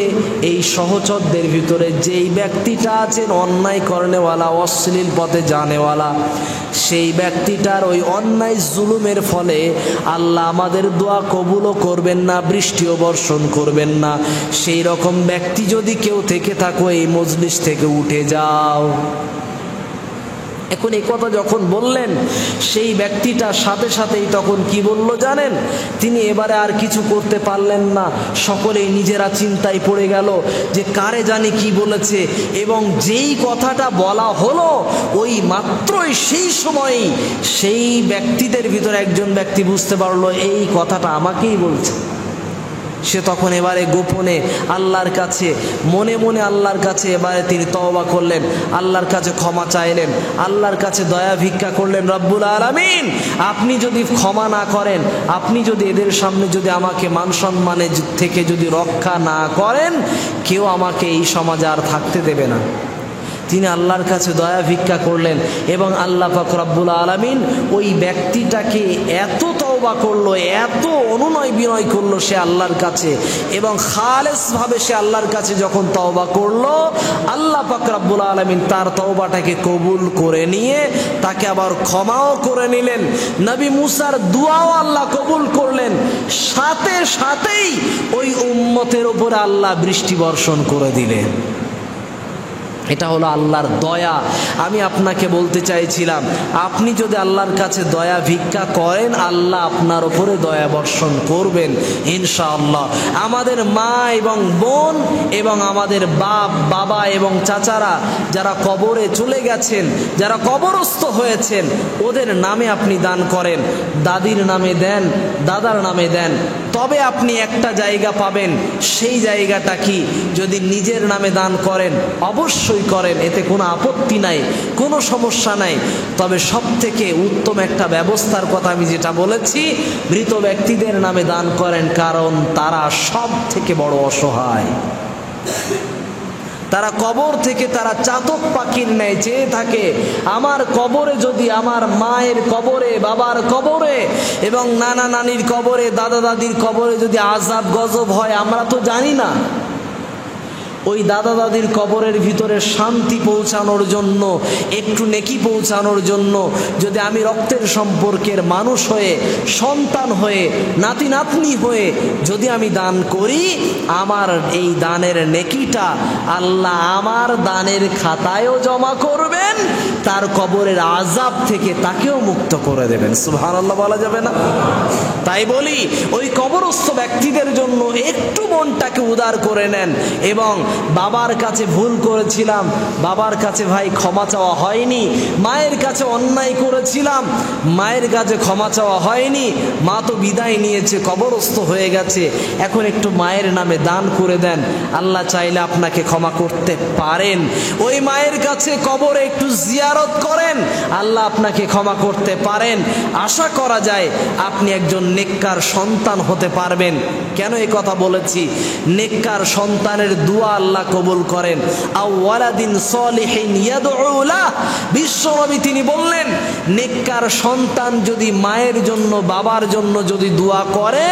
A: এই সহচরদের ভিতরে যেই ব্যক্তিটা আছেন অন্যায় করেনেওয়ালা, অশ্লীল পথে জানেওয়ালা, সেই ব্যক্তিটার ওই অন্যায় জুলুমের ফলে আল্লাহ আমাদের দোয়া কবুলও করবেন না, বৃষ্টিও বর্ষণ করবেন না। সেই রকম ব্যক্তি যদি কেউ থেকে থাকো, এই মজলিস থেকে উঠে যাও। এখন এই কথা যখন বললেন, সেই ব্যক্তিটা সাথে সাথেই তখন কি বলল জানেন? তিনি এবারে আর কিছু করতে পারলেন না। সকলেই নিজেরা চিন্তায় পড়ে গেল যে কারে জানি কি বলেছে, এবং যেই কথাটা বলা হলো ওই মাত্রই সেই সময়ই সেই ব্যক্তিদের ভিতরে একজন ব্যক্তি বুঝতে পারলো এই কথাটা আমাকেই বলছে। সে তখন এবারে গোপনে আল্লাহর কাছে, মনে মনে আল্লাহর কাছে এবারে তিনি তওবা করলেন, আল্লাহর কাছে ক্ষমা চাইলেন, আল্লাহর কাছে দয়া ভিক্ষা করলেন। রব্বুল আলামিন, আপনি যদি ক্ষমা না করেন, আপনি যদি এদের সামনে যদি আমাকে মান সম্মানের থেকে যদি রক্ষা না করেন, কেউ আমাকে এই সমাজে আর থাকতে দেবে না। তিনি আল্লাহর কাছে দয়া ভিক্ষা করলেন এবং আল্লাহ পাক রব্বুল আলামিন ওই ব্যক্তিটাকে এত তওবা করলো, এত অনুনয় বিনয় করলো সে আল্লাহর কাছে, এবং খালেসভাবে সে আল্লাহর কাছে যখন তওবা করলো, আল্লাহ পাক রব্বুল আলামিন তার তওবাটাকে কবুল করে নিয়ে তাকে আবার ক্ষমাও করে নিলেন। নবী মুসার দোয়াও আল্লাহ কবুল করলেন, সাথে সাথেই ওই উম্মতের উপরে আল্লাহ বৃষ্টি বর্ষণ করে দিলেন। এটা হলো আল্লাহর দয়া। আমি আপনাকে বলতে চাইছিলাম, আপনি যদি আল্লাহর কাছে দয়া ভিক্ষা করেন, আল্লাহ আপনার উপরে দয়া বর্ষণ করবেন ইনশাআল্লাহ। আমাদের মা এবং বোন এবং আমাদের বাবা এবং চাচারা যারা কবরে চলে গেছেন, যারা কবরস্থ হয়েছেন, ওদের নামে আপনি দান করেন। দাদির নামে দেন, দাদার নামে দেন, তবে আপনি একটা জায়গা পাবেন। সেই জায়গাটা কি? যদি নিজের নামে দান করেন অবশ্যই করেন, এতে কোনো আপত্তি নাই, কোনো সমস্যা নাই। তবে সব থেকে উত্তম একটা ব্যবস্থার কথা আমি যেটা বলেছি, মৃত ব্যক্তিদের নামে দান করেন, কারণ তারা সব থেকে বড় অসহায়। তারা কবর থেকে তারা চাতক পাখির ন্যায় চেয়ে থাকে, আমার কবরে যদি, আমার মায়ের কবরে, বাবার কবরে এবং নানা নানির কবরে, দাদা দাদির কবরে যদি আযাব গজব হয়, আমরা তো জানি না। ওই দাদা দাদির কবরের ভিতরে শান্তি পৌঁছানোর জন্য, একটু নেকি পৌঁছানোর জন্য যদি আমি রক্তের সম্পর্কের মানুষ হয়ে, সন্তান হয়ে, নাতি নাতনি হয়ে যদি আমি দান করি, আমার এই দানের নেকিটা আল্লাহ আমার দানের খাতায়ও জমা করবেন, তার কবরের আযাব থেকে তাকেও মুক্ত করে দেবেন। সুবহানাল্লাহ বলা যাবে না? তাই বলি, ওই কবরস্থ ব্যক্তিদের জন্য একটু মনটাকে উদার করে নেন। এবং বাবার কাছে ভুল করেছিলাম, বাবার কাছে ভাই ক্ষমা চাওয়া হয়নি, মায়ের কাছে অন্যায় করেছিলাম, মায়ের কাছে ক্ষমা চাওয়া হয়নি, মা তো বিদায় নিয়েছে, কবরস্থ হয়ে গেছে, এখন একটু মায়ের নামে দান করে দেন, আল্লাহ চাইলে আপনাকে ক্ষমা করতে পারেন। ওই মায়ের কাছে কবরে একটু জিয়ারত করেন, আল্লাহ আপনাকে ক্ষমা করতে পারেন। আশা করা যায় আপনি একজন নেককার সন্তান হতে পারবেন। কেন এই কথা বলেছি? নেককার সন্তানের দোয়া আল্লাহ কবুল করেন। আও ওয়ালাদিন সলিহিন ইয়াদউ লাহ, বিশ্বনবী তিনি বললেন, নেককার সন্তান যদি মায়ের জন্য, বাবার জন্য যদি দোয়া করে,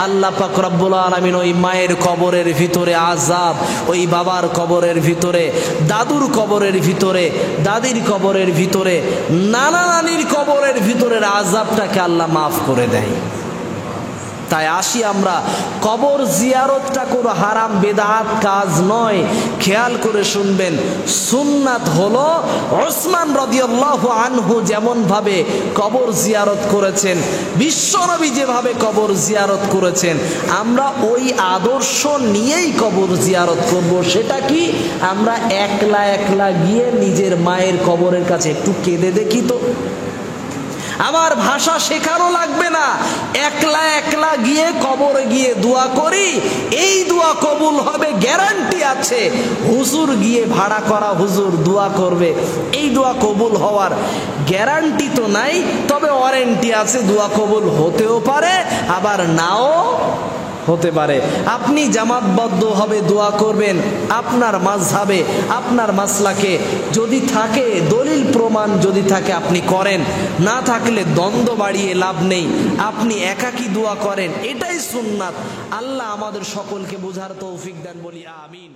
A: আল্লাহ পাক রব্বুল আলামিন ওই মায়ের কবরের ভিতরে আযাব, ওই বাবার কবরের ভিতরে, দাদুর কবরের ভিতরে, দাদির কবরের ভিতরে, নানা নানির কবরের ভিতরের আযাবটাকে আল্লাহ মাফ করে দেয়। তাই আসি আমরা, কবর জিয়ারতটা কোনো হারাম বেদাত কাজ নয়। খেয়াল করে শুনবেন, সুন্নাত হলো ওসমান রাদিয়াল্লাহু আনহু যেমন ভাবে কবর জিয়ারত করেছেন, বিশ্বনবী যেভাবে কবর জিয়ারত করেছেন, আমরা ওই আদর্শ নিয়েই কবর জিয়ারত করব। সেটা কি? আমরা একলা একলা গিয়ে নিজের মায়ের কবরের কাছে একটু কেঁদে দেখি তো। আমার ভাষা শেখানো লাগবে না, একলা একলা গিয়ে কবরে গিয়ে দোয়া করি, এই দোয়া কবুল হবে, গ্যারান্টি আছে। হুজুর গিয়ে ভাড়া করা হুজুর দোয়া করবে, এই দোয়া কবুল হওয়ার গ্যারান্টি তো নাই, তবে ওয়ারেন্টি আছে, দোয়া কবুল হতেও পারে আবার নাও হতে পারে। আপনি জামাতবদ্ধভাবে দোয়া করবেন আপনার মাযহাবে, আপনার মাসলাকে যদি থাকে, দলিল প্রমাণ যদি থাকে আপনি করেন, না থাকলে দ্বন্দ্ব বাড়িয়ে লাভ নেই, আপনি একাকী দোয়া করেন, এটাই সুন্নাত। আল্লাহ আমাদের সকলকে বোঝার তৌফিক দেন, বলি আমিন।